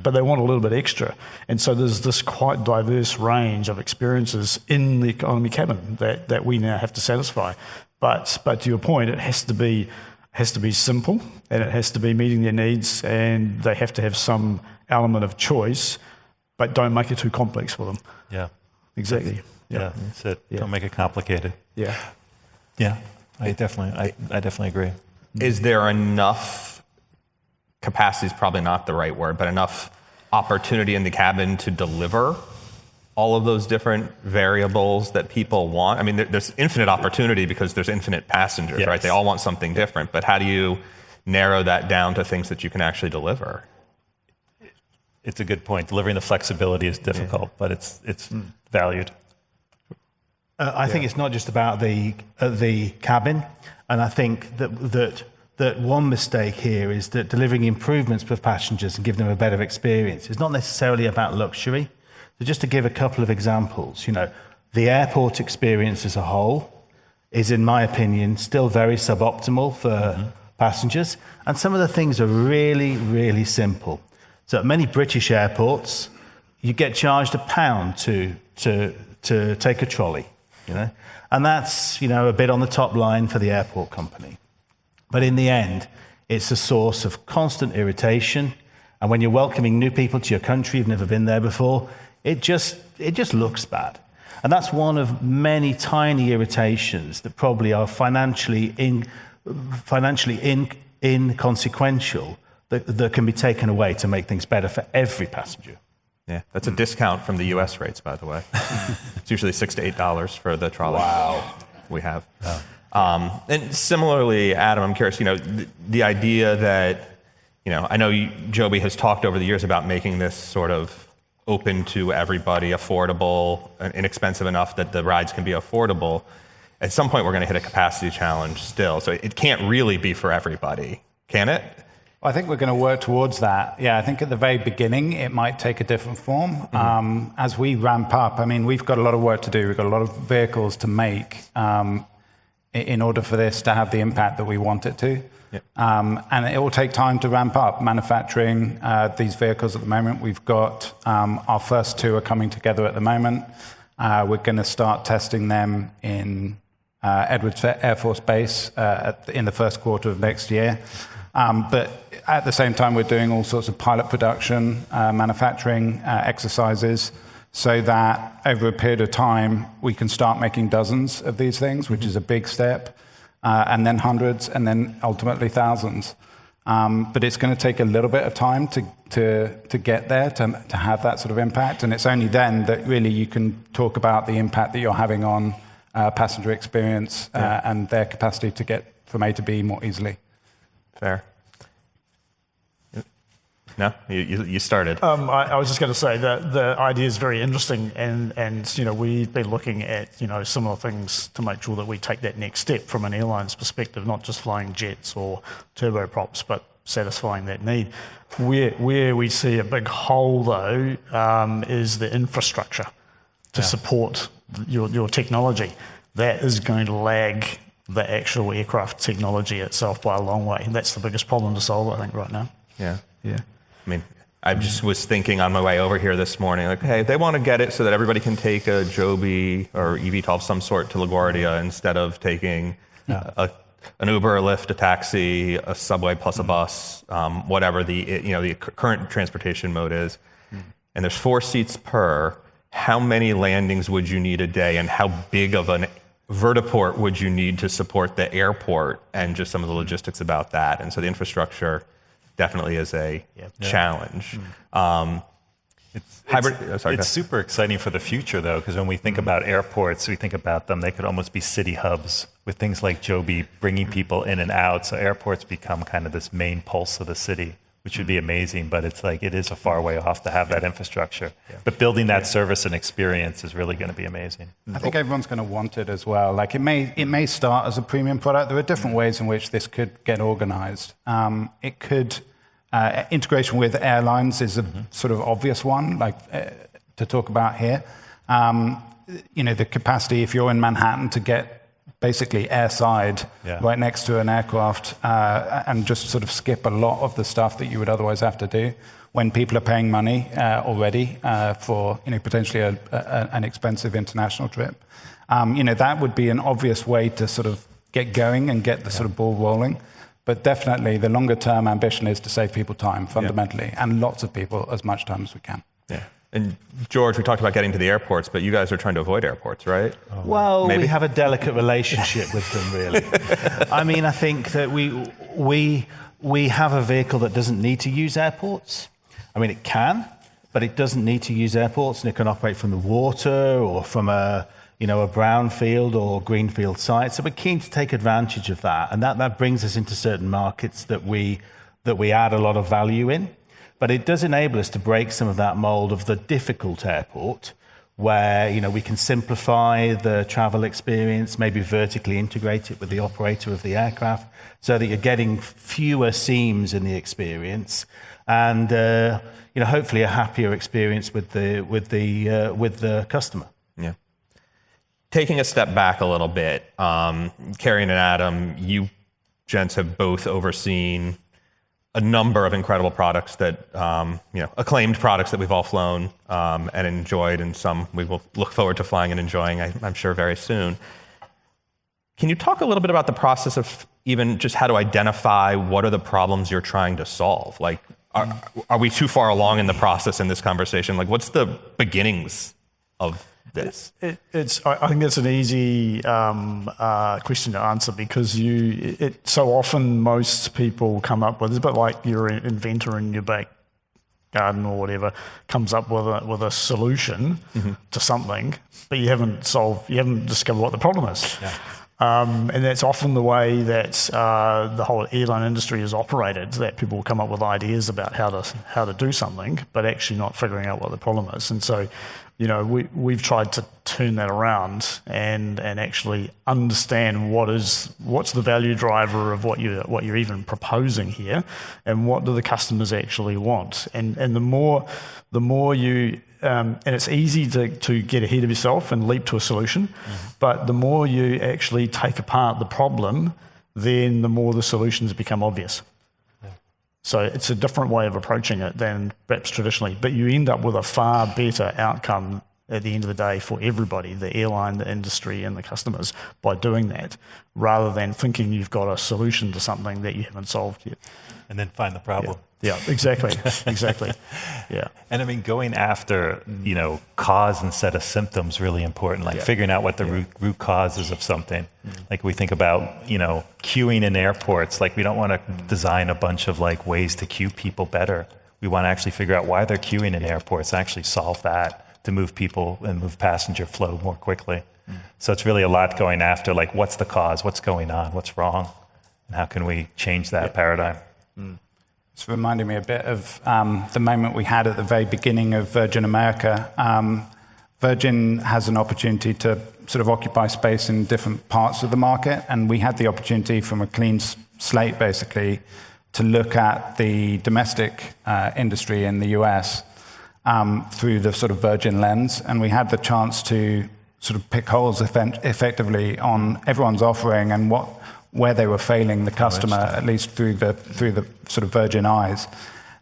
but they want a little bit extra. And so there's this quite diverse range of experiences in the economy cabin that we now have to satisfy. But to your point, it has to be simple, and it has to be meeting their needs, and they have to have some element of choice, but don't make it too complex for them. Yeah. Exactly. Yeah, that's it. Yeah. Don't make it complicated. Yeah. Yeah, I definitely agree. Is there enough capacity is probably not the right word, but enough opportunity in the cabin to deliver all of those different variables that people want? I mean, there's infinite opportunity because there's infinite passengers, right? They all want something different, but how do you narrow that down to things that you can actually deliver? It's a good point. Delivering the flexibility is difficult, but it's valued. I think it's not just about the cabin, and I think that one mistake here is that delivering improvements for passengers and giving them a better experience is not necessarily about luxury. So just to give a couple of examples, the airport experience as a whole is, in my opinion, still very suboptimal for passengers, and some of the things are really, really simple. So at many British airports, you get charged £1 to take a trolley, and that's a bit on the top line for the airport company. But in the end, it's a source of constant irritation, and when you're welcoming new people to your country, you've never been there before, it just looks bad. And that's one of many tiny irritations that probably are financially inconsequential that can be taken away to make things better for every passenger. Yeah, that's a discount from the U.S. rates, by the way. It's usually $6 to $8 for the trolley. Wow. We have. And similarly, Adam, I'm curious, the idea that, I know Joby has talked over the years about making this sort of open to everybody, affordable, and inexpensive enough that the rides can be affordable. At some point, we're going to hit a capacity challenge still. So it can't really be for everybody, can it? I think we're going to work towards that. Yeah, I think at the very beginning, it might take a different form. As we ramp up, we've got a lot of work to do. We've got a lot of vehicles to make in order for this to have the impact that we want it to. Yep. And it will take time to ramp up. Manufacturing these vehicles at the moment, we've got our first two are coming together at the moment. We're going to start testing them in Edwards Air Force Base in the first quarter of next year. But at the same time, we're doing all sorts of pilot production, manufacturing exercises, so that over a period of time, we can start making dozens of these things, which is a big step, and then hundreds, and then ultimately thousands. But it's going to take a little bit of time to get there, to have that sort of impact. And it's only then that really you can talk about the impact that you're having on passenger experience and their capacity to get from A to B more easily. Fair. No, you started. I was just going to say that the idea is very interesting, and we've been looking at similar things to make sure that we take that next step from an airline's perspective, not just flying jets or turboprops, but satisfying that need. Where we see a big hole though is the infrastructure to support your technology. That is going to lag the actual aircraft technology itself by a long way, and that's the biggest problem to solve, I think, right now. Yeah. I just was thinking on my way over here this morning, like, hey, they want to get it so that everybody can take a Joby or eVTOL of some sort to LaGuardia instead of taking an Uber, a Lyft, a taxi, a subway plus a bus, whatever the current transportation mode is. And there's 4 seats per. How many landings would you need a day, and how big of an vertiport would you need to support the airport, and just some of the logistics about that? And so the infrastructure definitely is a challenge. It's super exciting for the future, though, because when we think about airports, we think about them, they could almost be city hubs with things like Joby bringing people in and out. So airports become kind of this main pulse of the city, which would be amazing, but it's like it is a far way off to have that infrastructure. But building that service and experience is really going to be amazing. I think everyone's going to want it as well. Like it may start as a premium product. There are different ways in which this could get organized. It could integration with airlines is a sort of obvious one, like to talk about here. The capacity, if you're in Manhattan, to get basically airside right next to an aircraft and just sort of skip a lot of the stuff that you would otherwise have to do when people are paying money already for potentially an expensive international trip. That would be an obvious way to sort of get going and get the sort of ball rolling. But definitely the longer term ambition is to save people time fundamentally, and lots of people as much time as we can. Yeah. And George, we talked about getting to the airports, but you guys are trying to avoid airports, right? Well, we have a delicate relationship with them, really. I think that we have a vehicle that doesn't need to use airports. It can, but it doesn't need to use airports, and it can operate from the water or from a brownfield or greenfield site. So we're keen to take advantage of that, and that brings us into certain markets that we add a lot of value in. But it does enable us to break some of that mold of the difficult airport, where we can simplify the travel experience, maybe vertically integrate it with the operator of the aircraft, so that you're getting fewer seams in the experience, and hopefully a happier experience with the customer. Yeah. Taking a step back a little bit, Carrie and Adam, you gents have both overseen a number of incredible products that, acclaimed products that we've all flown and enjoyed, and some we will look forward to flying and enjoying, I'm sure, very soon. Can you talk a little bit about the process of even just how to identify what are the problems you're trying to solve? Like, are we too far along in the process in this conversation? Like, what's the beginnings of this? I think it's an easy question to answer, because so often most people come up with, it's a bit like you're an inventor in your back garden or whatever, comes up with a solution to something, but you haven't discovered what the problem is. Yeah. And that's often the way that the whole airline industry is operated, that people come up with ideas about how to do something, but actually not figuring out what the problem is. And so, we've tried to turn that around and actually understand what's the value driver of what you're even proposing here, and what do the customers actually want. And the more you and it's easy to get ahead of yourself and leap to a solution, but the more you actually take apart the problem, then the more the solutions become obvious. Yeah. So it's a different way of approaching it than perhaps traditionally, but you end up with a far better outcome at the end of the day for everybody, the airline, the industry, and the customers, by doing that, rather than thinking you've got a solution to something that you haven't solved yet. And then find the problem. Yeah, exactly. Yeah. And I mean, going after, cause instead of symptoms, really important. Like figuring out what the root cause is of something. Like we think about, queuing in airports. Like we don't want to design a bunch of ways to queue people better. We want to actually figure out why they're queuing in airports and actually solve that to move people and move passenger flow more quickly. So it's really a lot going after, what's the cause, what's going on, what's wrong, and how can we change that paradigm? It's reminding me a bit of the moment we had at the very beginning of Virgin America. Virgin has an opportunity to sort of occupy space in different parts of the market, and we had the opportunity from a clean slate, basically, to look at the domestic industry in the US through the sort of Virgin lens, and we had the chance to sort of pick holes effectively on everyone's offering and where they were failing the customer, at least through the sort of Virgin eyes,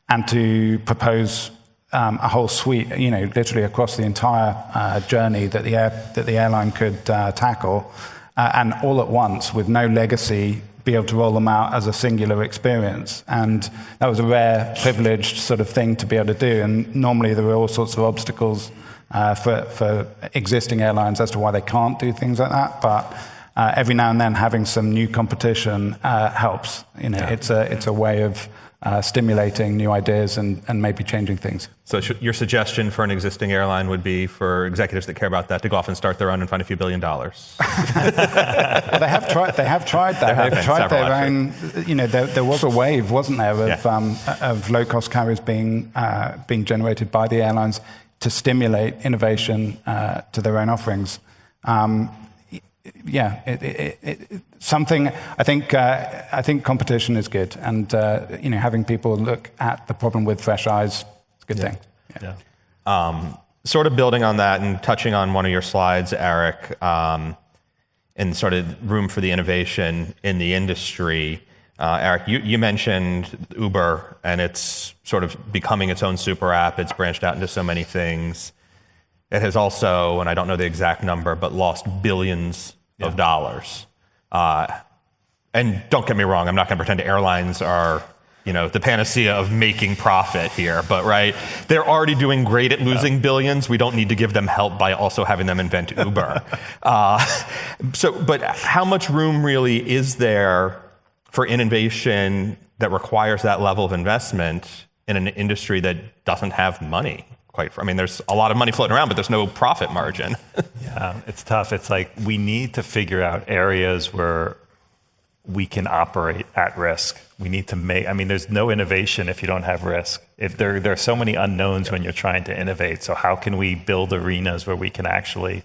and to propose a whole suite, literally across the entire journey that the airline could tackle, and all at once with no legacy, be able to roll them out as a singular experience. And that was a rare, privileged sort of thing to be able to do. And normally there were all sorts of obstacles for existing airlines as to why they can't do things like that, but every now and then having some new competition helps. It's a way of stimulating new ideas and maybe changing things. So your suggestion for an existing airline would be for executives that care about that to go off and start their own and find a few $1 billion. Well, they have tried that. They've tried their own. There was a wave, wasn't there, of low-cost carriers being generated by the airlines to stimulate innovation to their own offerings. Something I think competition is good, and having people look at the problem with fresh eyes is a good thing. Sort of building on that and touching on one of your slides, Eric, and sort of room for the innovation in the industry. Eric, you mentioned Uber, and it's sort of becoming its own super app. It's branched out into so many things. It has also, and I don't know the exact number, but lost billions of dollars. And don't get me wrong, I'm not going to pretend airlines are, the panacea of making profit here, but they're already doing great at losing billions. We don't need to give them help by also having them invent Uber. But how much room really is there for innovation that requires that level of investment in an industry that doesn't have money? There's a lot of money floating around, but there's no profit margin. Yeah, it's tough. It's we need to figure out areas where we can operate at risk, We need to make, I mean, there's no innovation if you don't have risk. If there are so many unknowns when you're trying to innovate. So how can we build arenas where we can actually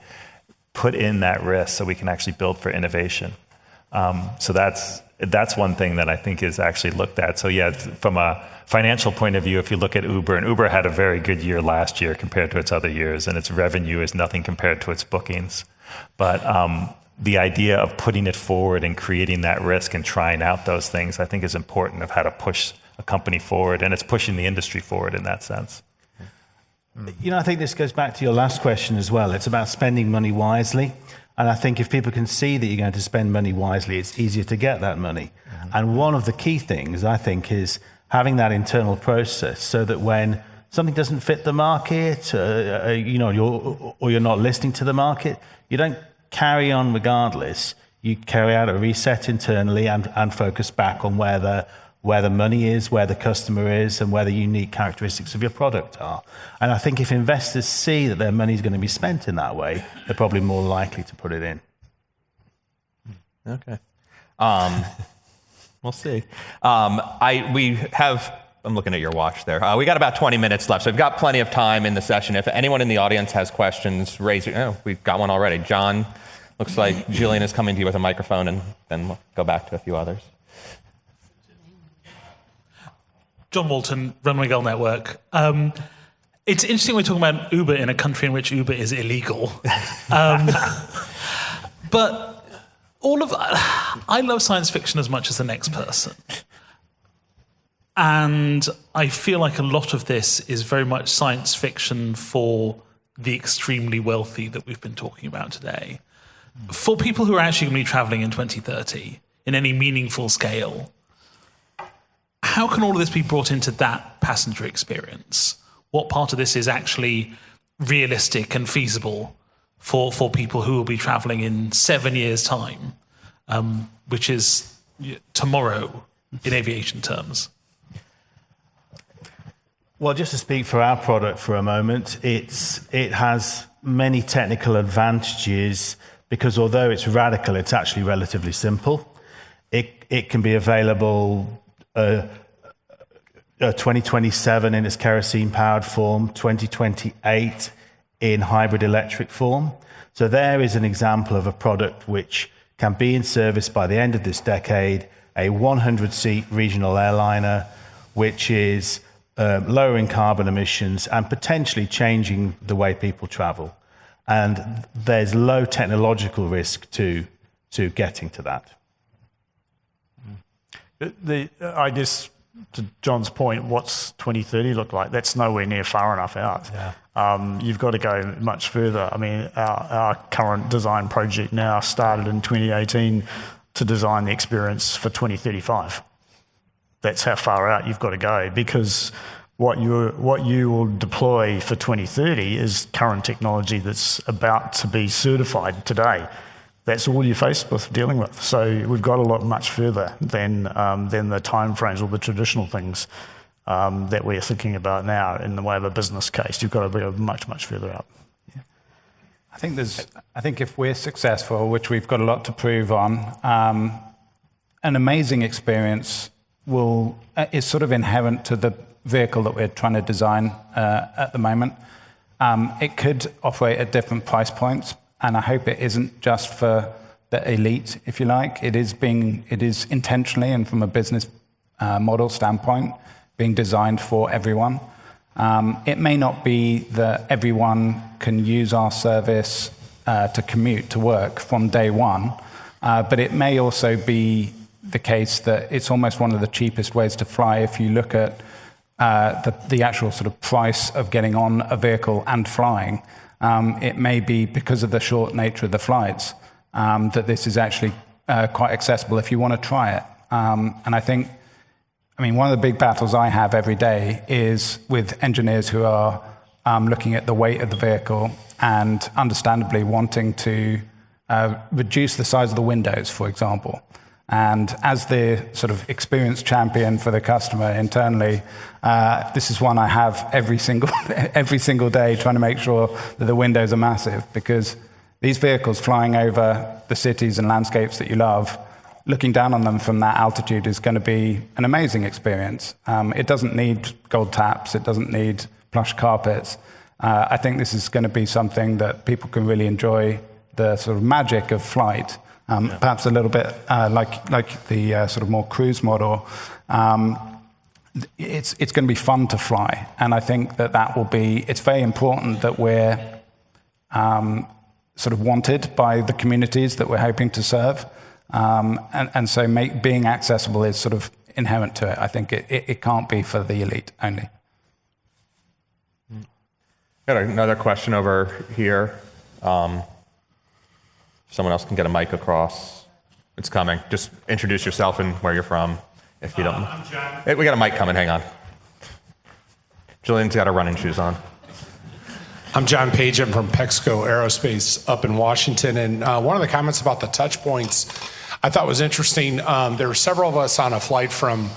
put in that risk so we can actually build for innovation? So that's one thing that I think is actually looked at. So yeah, from a financial point of view, if you look at Uber, and Uber had a very good year last year compared to its other years, and its revenue is nothing compared to its bookings. But the idea of putting it forward and creating that risk and trying out those things, I think is important of how to push a company forward, and it's pushing the industry forward in that sense. You know, I think this goes back to your last question as well. It's about spending money wisely. And I think if people can see that you're going to spend money wisely, it's easier to get that money. And one of the key things, I think, is having that internal process so that when something doesn't fit the market, you're not listening to the market, you don't carry on regardless. You carry out a reset internally and focus back on where the money is, where the customer is, and where the unique characteristics of your product are. And I think if investors see that their money is going to be spent in that way, they're probably more likely to put it in. Okay. We'll see. I'm looking at your watch there. We got about 20 minutes left, so we've got plenty of time in the session. If anyone in the audience has questions, raise your... Oh, we've got one already. John, looks like Julian is coming to you with a microphone, and then we'll go back to a few others. John Walton, Runway Girl Network. It's interesting we're talking about Uber in a country in which Uber is illegal. But I love science fiction as much as the next person. And I feel like a lot of this is very much science fiction for the extremely wealthy that we've been talking about today. For people who are actually going to be traveling in 2030 in any meaningful scale, how can all of this be brought into that passenger experience? What part of this is actually realistic and feasible for people who will be traveling in 7 years' time, which is tomorrow in aviation terms? Well, just to speak for our product for a moment, it has many technical advantages because although it's radical, it's actually relatively simple. It can be available 2027 in its kerosene-powered form, 2028 in hybrid electric form. So there is an example of a product which can be in service by the end of this decade, a 100-seat regional airliner, which is lowering carbon emissions and potentially changing the way people travel. And there's low technological risk to getting to that. I guess, to John's point, what's 2030 look like? That's nowhere near far enough out. Yeah. You've got to go much further. I mean, our current design project now started in 2018 to design the experience for 2035. That's how far out you've got to go, because what you will deploy for 2030 is current technology that's about to be certified today. That's all you're faced with dealing with. So we've got a lot much further than the timeframes or the traditional things that we're thinking about now in the way of a business case. You've got to be much, much further up. Yeah. I think if we're successful, which we've got a lot to prove on, an amazing experience is sort of inherent to the vehicle that we're trying to design at the moment. It could operate at different price points, and I hope it isn't just for the elite, if you like. It is intentionally and from a business model standpoint being designed for everyone. It may not be that everyone can use our service to commute to work from day one, but it may also be the case that it's almost one of the cheapest ways to fly. If you look at the actual sort of price of getting on a vehicle and flying, it may be because of the short nature of the flights that this is actually quite accessible if you want to try it. And I mean, one of the big battles I have every day is with engineers who are looking at the weight of the vehicle and understandably wanting to reduce the size of the windows, for example. And as the sort of experienced champion for the customer internally, this is one I have every single day, trying to make sure that the windows are massive, because these vehicles flying over the cities and landscapes that you love looking down on them from that altitude is going to be an amazing experience. It doesn't need gold taps. It doesn't need plush carpets. I think this is going to be something that people can really enjoy, the sort of magic of flight, perhaps a little bit like the sort of more cruise model. It's going to be fun to fly. And I think that will be, it's very important that we're sort of wanted by the communities that we're hoping to serve. And so being accessible is sort of inherent to it. I think it can't be for the elite only. Got another question over here. Someone else can get a mic across. It's coming. Just introduce yourself and where you're from, if you don't. I'm John. Hey, we got a mic coming. Hang on. Julian's got her running shoes on. I'm John Page. I'm from PaxEx.Aero up in Washington. And one of the comments about the touch points I thought was interesting. There were several of us on a flight from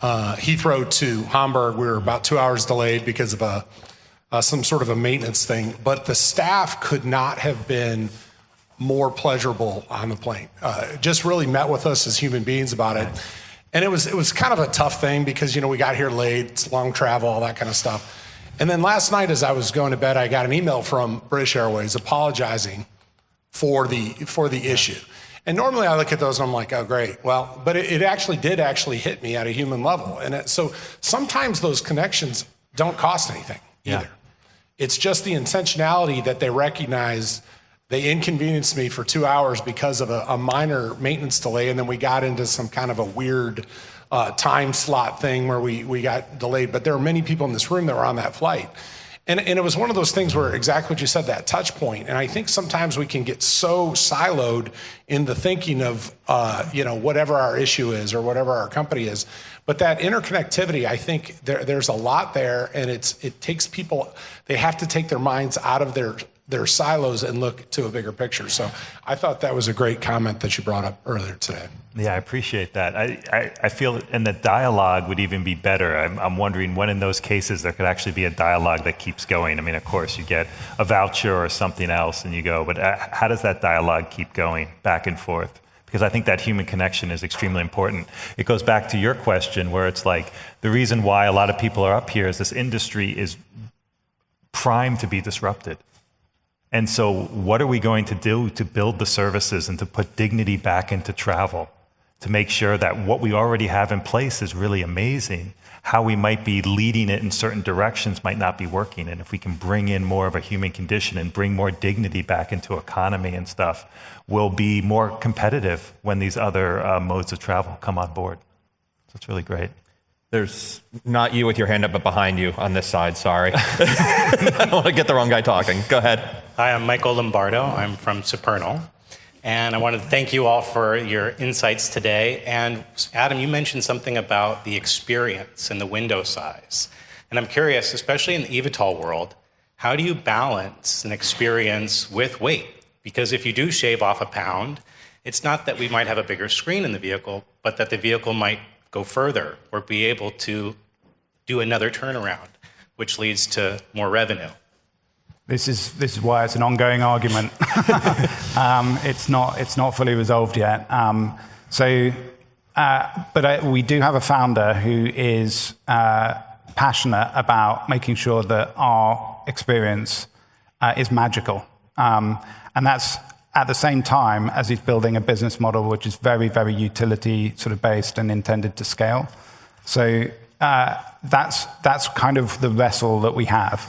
Heathrow to Hamburg. We were about 2 hours delayed because of some sort of a maintenance thing. But the staff could not have been more pleasurable on the plane. Just really met with us as human beings about it. And it was kind of a tough thing because, we got here late, it's long travel, all that kind of stuff. And then last night as I was going to bed, I got an email from British Airways apologizing for the issue. And normally I look at those and I'm like, oh, great. Well, but it did hit me at a human level. And so sometimes those connections don't cost anything either. It's just the intentionality that they recognize. They inconvenienced me for 2 hours because of a minor maintenance delay, and then we got into some kind of a weird time slot thing where we got delayed. But there are many people in this room that were on that flight. And it was one of those things where exactly what you said, that touch point. And I think sometimes we can get so siloed in the thinking of, whatever our issue is or whatever our company is. But that interconnectivity, I think there's a lot there, and it takes people, they have to take their minds out of their silos and look to a bigger picture. So I thought that was a great comment that you brought up earlier today. Yeah, I appreciate that. I feel, and the dialogue would even be better. I'm wondering when in those cases there could actually be a dialogue that keeps going. I mean, of course, you get a voucher or something else and you go, but how does that dialogue keep going back and forth? Because I think that human connection is extremely important. It goes back to your question where it's like, the reason why a lot of people are up here is this industry is primed to be disrupted. And so what are we going to do to build the services and to put dignity back into travel, to make sure that what we already have in place is really amazing? How we might be leading it in certain directions might not be working. And if we can bring in more of a human condition and bring more dignity back into economy and stuff, we'll be more competitive when these other modes of travel come on board. So it's really great. There's not you with your hand up, but behind you on this side, sorry. I don't want to get the wrong guy talking. Go ahead. Hi, I'm Michael Lombardo. I'm from Supernal. And I wanted to thank you all for your insights today. And Adam, you mentioned something about the experience and the window size. And I'm curious, especially in the eVTOL world, how do you balance an experience with weight? Because if you do shave off a pound, it's not that we might have a bigger screen in the vehicle, but that the vehicle might go further or be able to do another turnaround, which leads to more revenue. This is why it's an ongoing argument. It's not fully resolved yet. But we do have a founder who is passionate about making sure that our experience is magical, and that's at the same time as he's building a business model which is very, very utility sort of based and intended to scale. So that's kind of the wrestle that we have.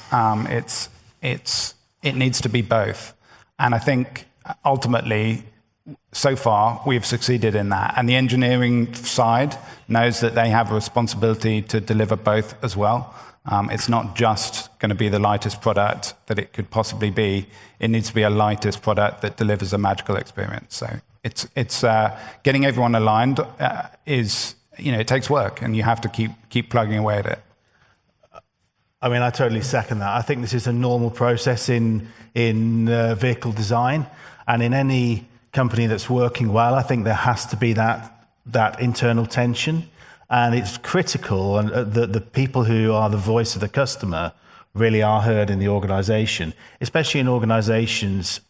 It needs to be both. And I think ultimately, so far, we've succeeded in that. And the engineering side knows that they have a responsibility to deliver both as well. It's not just going to be the lightest product that it could possibly be. It needs to be a lightest product that delivers a magical experience. So it's getting everyone aligned it takes work, and you have to keep plugging away at it. I mean, I totally second that. I think this is a normal process in vehicle design, and in any company that's working well, I think there has to be that internal tension, and it's critical. And the people who are the voice of the customer really are heard in the organization, especially in organizations,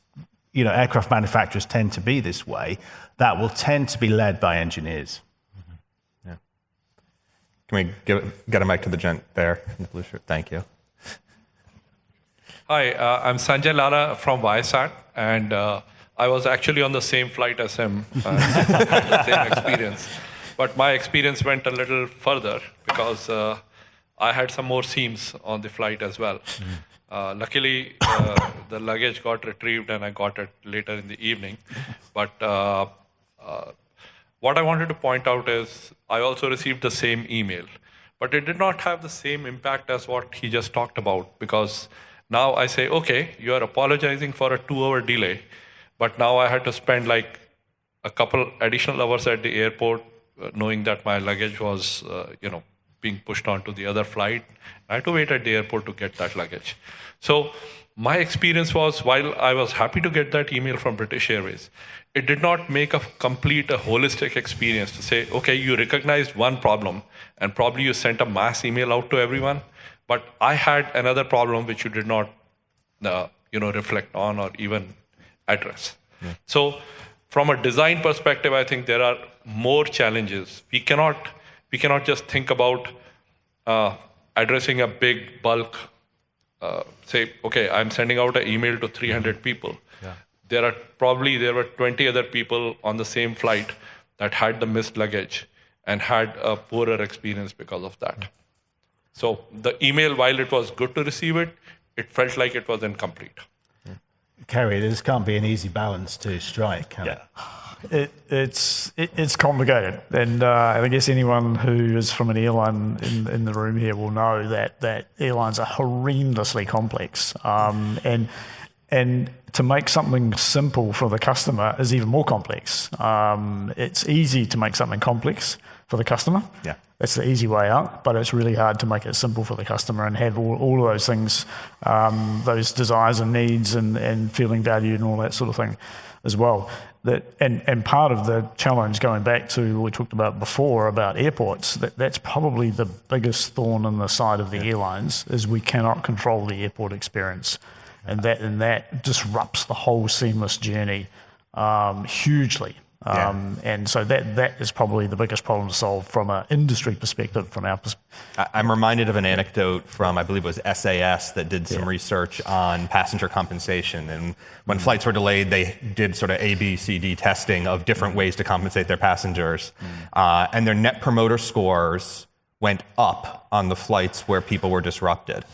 aircraft manufacturers tend to be this way, that will tend to be led by engineers. Yeah. Can we get a mic to the gent there in the blue shirt? Thank you. Hi, I'm Sanjay Lala from Viasat, and I was actually on the same flight as him, had the same experience. But my experience went a little further because I had some more seams on the flight as well. Luckily, the luggage got retrieved and I got it later in the evening. But what I wanted to point out is I also received the same email, but it did not have the same impact as what he just talked about, because now I say, okay, you are apologizing for a 2-hour delay, but now I had to spend like a couple additional hours at the airport knowing that my luggage was, being pushed onto the other flight. I had to wait at the airport to get that luggage. So my experience was, while I was happy to get that email from British Airways, it did not make a holistic experience to say, okay, you recognized one problem and probably you sent a mass email out to everyone, but I had another problem which you did not, reflect on or even address. Yeah. So from a design perspective, I think there are more challenges. We cannot just think about addressing a big bulk, say, okay, I'm sending out an email to 300 people. Yeah. There were 20 other people on the same flight that had the missed luggage and had a poorer experience because of that. So the email, while it was good to receive it, it felt like it was incomplete. Kerry, this can't be an easy balance to strike, can it? It's complicated, and I guess anyone who is from an airline in the room here will know that airlines are horrendously complex, and to make something simple for the customer is even more complex. It's easy to make something complex for the customer. Yeah. That's the easy way out, but it's really hard to make it simple for the customer and have all of those things, those desires and needs and feeling valued and all that sort of thing as well. And part of the challenge, going back to what we talked about before about airports, that's probably the biggest thorn in the side of the airlines, is we cannot control the airport experience. And that disrupts the whole seamless journey hugely. And so that is probably the biggest problem to solve from an industry perspective, from our perspective. I'm reminded of an anecdote from, I believe it was SAS, that did some research on passenger compensation. And when flights were delayed, they did sort of A, B, C, D testing of different ways to compensate their passengers. And their net promoter scores went up on the flights where people were disrupted.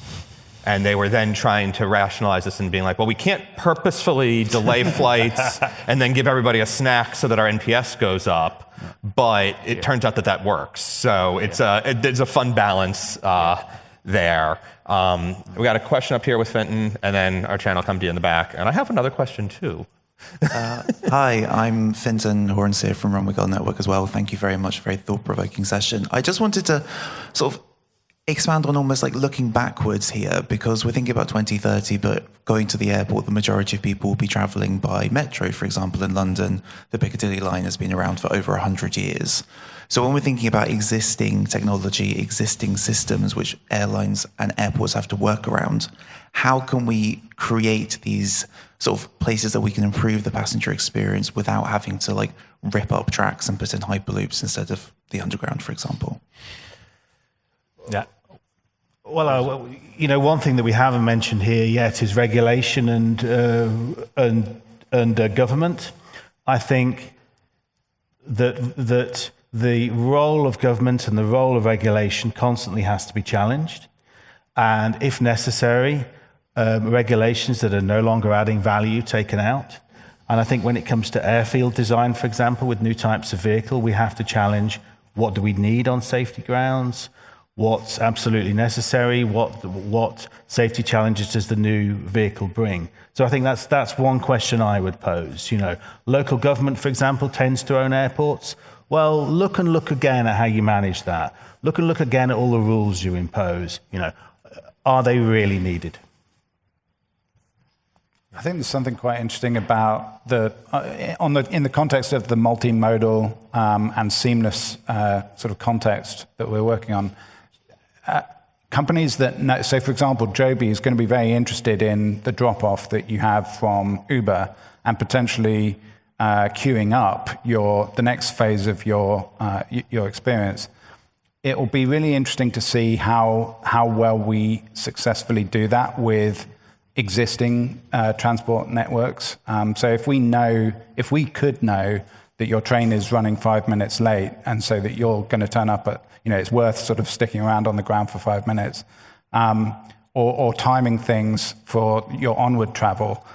And they were then trying to rationalize this and being like, well, we can't purposefully delay flights and then give everybody a snack so that our NPS goes up. But it turns out that works. So it's a fun balance there. We got a question up here with Fenton, and then our channel come to you in the back. And I have another question too. Hi, I'm Fenton Hornseer from Runway Girl Network as well. Thank you very much. Very thought-provoking session. I just wanted to sort of expand on almost like looking backwards here, because we're thinking about 2030, but going to the airport, the majority of people will be traveling by metro. For example, in London, the Piccadilly line has been around for over 100 years. So when we're thinking about existing technology, existing systems, which airlines and airports have to work around, how can we create these sort of places that we can improve the passenger experience without having to like rip up tracks and put in hyperloops instead of the underground, for example? Yeah. Well, one thing that we haven't mentioned here yet is regulation and government. I think that the role of government and the role of regulation constantly has to be challenged, and if necessary, regulations that are no longer adding value taken out. And I think when it comes to airfield design, for example, with new types of vehicle, we have to challenge what do we need on safety grounds. What's absolutely necessary? What safety challenges does the new vehicle bring? So I think that's one question I would pose. Local government, for example, tends to own airports. Well, look again at how you manage that. Look again at all the rules you impose. Are they really needed? I think there's something quite interesting about in the context of the multimodal and seamless sort of context that we're working on. Companies that know, so for example, Joby is going to be very interested in the drop-off that you have from Uber and potentially queuing up the next phase of your experience. It will be really interesting to see how well we successfully do that with existing transport networks. So if we could know that your train is running 5 minutes late, and so that you're going to turn up at, it's worth sort of sticking around on the ground for 5 minutes, or timing things for your onward travel,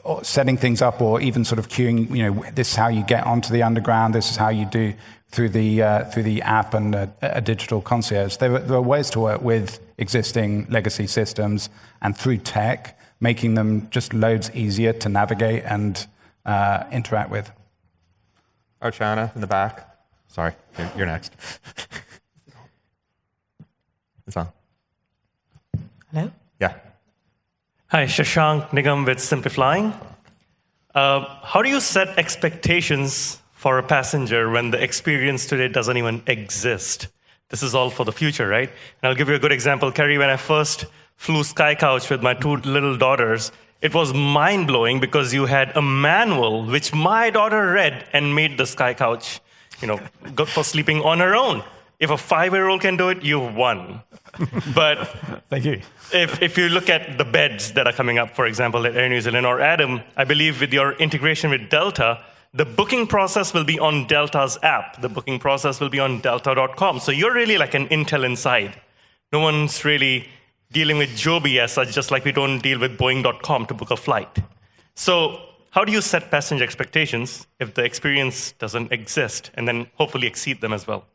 or setting things up, or even sort of queuing, this is how you get onto the underground, this is how you do through the app and a digital concierge. There are ways to work with existing legacy systems and through tech, making them just loads easier to navigate and interact with. Archana in the back. Sorry, you're next. It's on. Hello? Yeah. Hi, Shashank Nigam with Simplifying. How do you set expectations for a passenger when the experience today doesn't even exist? This is all for the future, right? And I'll give you a good example. Kerry, when I first flew Skycouch with my 2 little daughters, it was mind-blowing because you had a manual which my daughter read and made the Skycouch, good for sleeping on her own. If a 5-year-old can do it, you've won. But thank you. If you look at the beds that are coming up, for example, at Air New Zealand or Adam, I believe with your integration with Delta, the booking process will be on Delta's app. The booking process will be on delta.com. So you're really like an Intel inside. No one's really dealing with Joby as such, just like we don't deal with Boeing.com to book a flight. So how do you set passenger expectations if the experience doesn't exist, and then hopefully exceed them as well?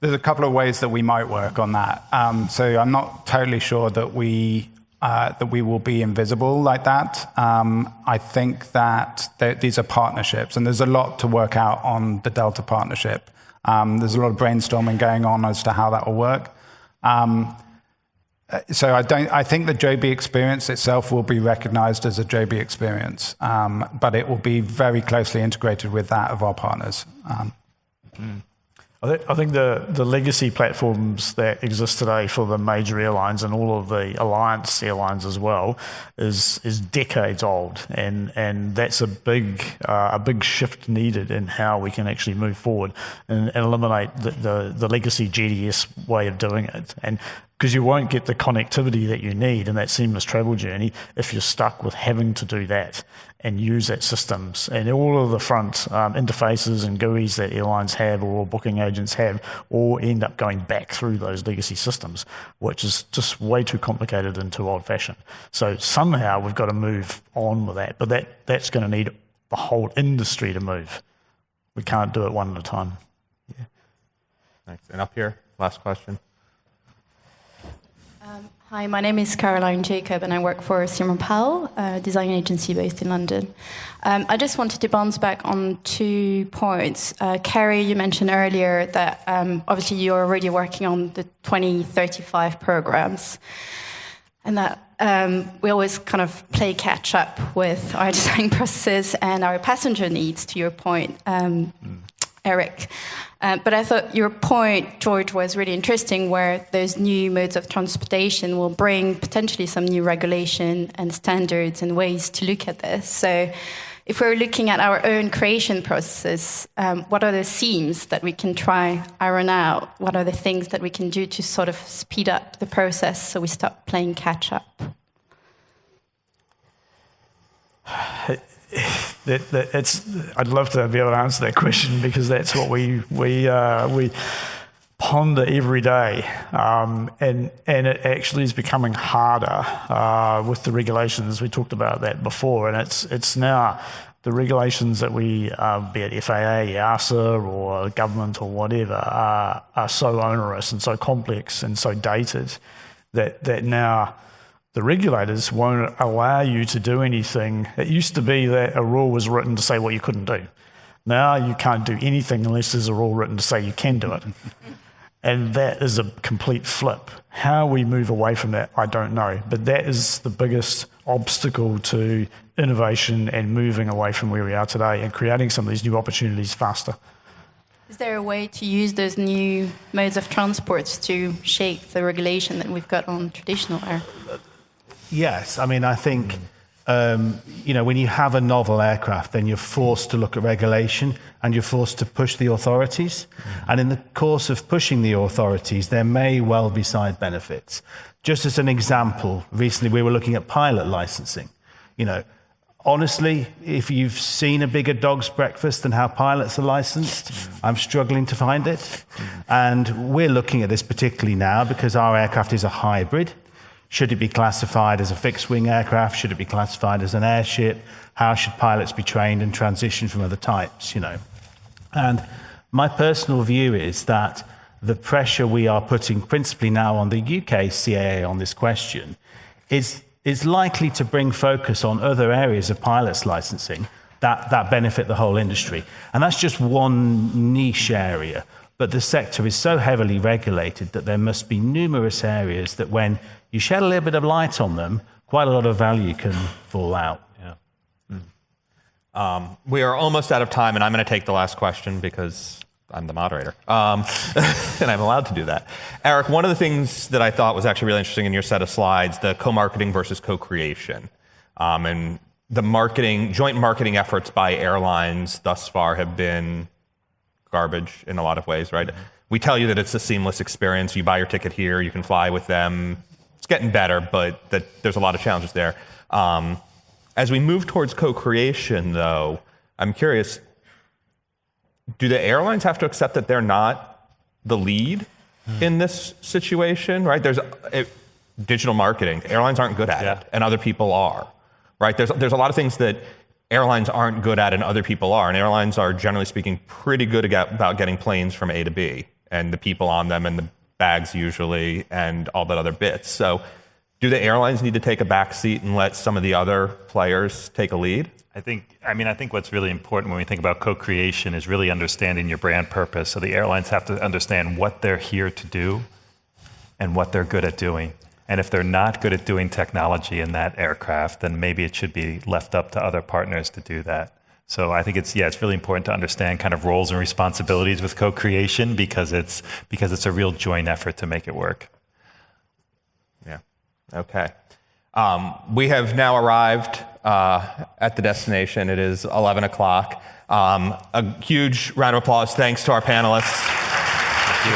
There's a couple of ways that we might work on that. So I'm not totally sure that we will be invisible like that. I think that these are partnerships, and there's a lot to work out on the Delta partnership. There's a lot of brainstorming going on as to how that will work. So I think the Joby experience itself will be recognized as a Joby experience, but it will be very closely integrated with that of our partners. I think the legacy platforms that exist today for the major airlines and all of the alliance airlines as well is decades old, and that's a big shift needed in how we can actually move forward and eliminate the legacy GDS way of doing it. And because you won't get the connectivity that you need in that seamless travel journey if you're stuck with having to do that and use that systems. And all of the front interfaces and GUIs that airlines have or booking agents have all end up going back through those legacy systems, which is just way too complicated and too old-fashioned. So somehow we've got to move on with that, but that's going to need the whole industry to move. We can't do it one at a time. Yeah. Thanks. And up here, last question. Hi, my name is Caroline Jacob, and I work for Simon Powell, a design agency based in London. I just wanted to bounce back on 2 points. Kerry, you mentioned earlier that obviously you're already working on the 2035 programs, and that we always kind of play catch up with our design processes and our passenger needs, to your point, Eric. But I thought your point, George, was really interesting, where those new modes of transportation will bring potentially some new regulation and standards and ways to look at this. So if we're looking at our own creation processes, what are the seams that we can try iron out? What are the things that we can do to sort of speed up the process so we stop playing catch up? I'd love to be able to answer that question, because that's what we ponder every day, and it actually is becoming harder with the regulations. We talked about that before, and it's now the regulations that we, be it FAA, EASA, or government or whatever, are so onerous and so complex and so dated that now the regulators won't allow you to do anything. It used to be that a rule was written to say what you couldn't do. Now you can't do anything unless there's a rule written to say you can do it. And that is a complete flip. How we move away from that, I don't know. But that is the biggest obstacle to innovation and moving away from where we are today and creating some of these new opportunities faster. Is there a way to use those new modes of transports to shape the regulation that we've got on traditional air? Yes, I mean, I think when you have a novel aircraft, then you're forced to look at regulation and you're forced to push the authorities. And in the course of pushing the authorities, there may well be side benefits. Just as an example, recently we were looking at pilot licensing. Honestly, if you've seen a bigger dog's breakfast than how pilots are licensed, I'm struggling to find it. And we're looking at this particularly now because our aircraft is a hybrid. Should it be classified as a fixed-wing aircraft? Should it be classified as an airship? How should pilots be trained and transition from other types, And my personal view is that the pressure we are putting principally now on the UK CAA on this question is likely to bring focus on other areas of pilots licensing that benefit the whole industry. And that's just one niche area. But the sector is so heavily regulated that there must be numerous areas that when you shed a little bit of light on them, quite a lot of value can fall out. We are almost out of time, and I'm going to take the last question because I'm the moderator, and I'm allowed to do that. Eric, one of the things that I thought was actually really interesting in your set of slides, the co-marketing versus co-creation, and the joint marketing efforts by airlines thus far have been garbage in a lot of ways, right? We tell you that it's a seamless experience. You buy your ticket here, you can fly with them. It's getting better, but there's a lot of challenges there. As we move towards co-creation, though, I'm curious, do the airlines have to accept that they're not the lead in this situation, right? There's digital marketing. Airlines aren't good at it, and other people are, right? There's a lot of things that airlines aren't good at and other people are, and airlines are, generally speaking, pretty good about getting planes from A to B, and the people on them and the bags usually, and all that other bits. So do the airlines need to take a back seat and let some of the other players take a lead? I think what's really important when we think about co-creation is really understanding your brand purpose. So the airlines have to understand what they're here to do and what they're good at doing. And if they're not good at doing technology in that aircraft, then maybe it should be left up to other partners to do that. So I think it's really important to understand kind of roles and responsibilities with co-creation because it's a real joint effort to make it work. Yeah. Okay. We have now arrived at the destination. It is 11 o'clock. A huge round of applause. Thanks to our panelists. Thank you.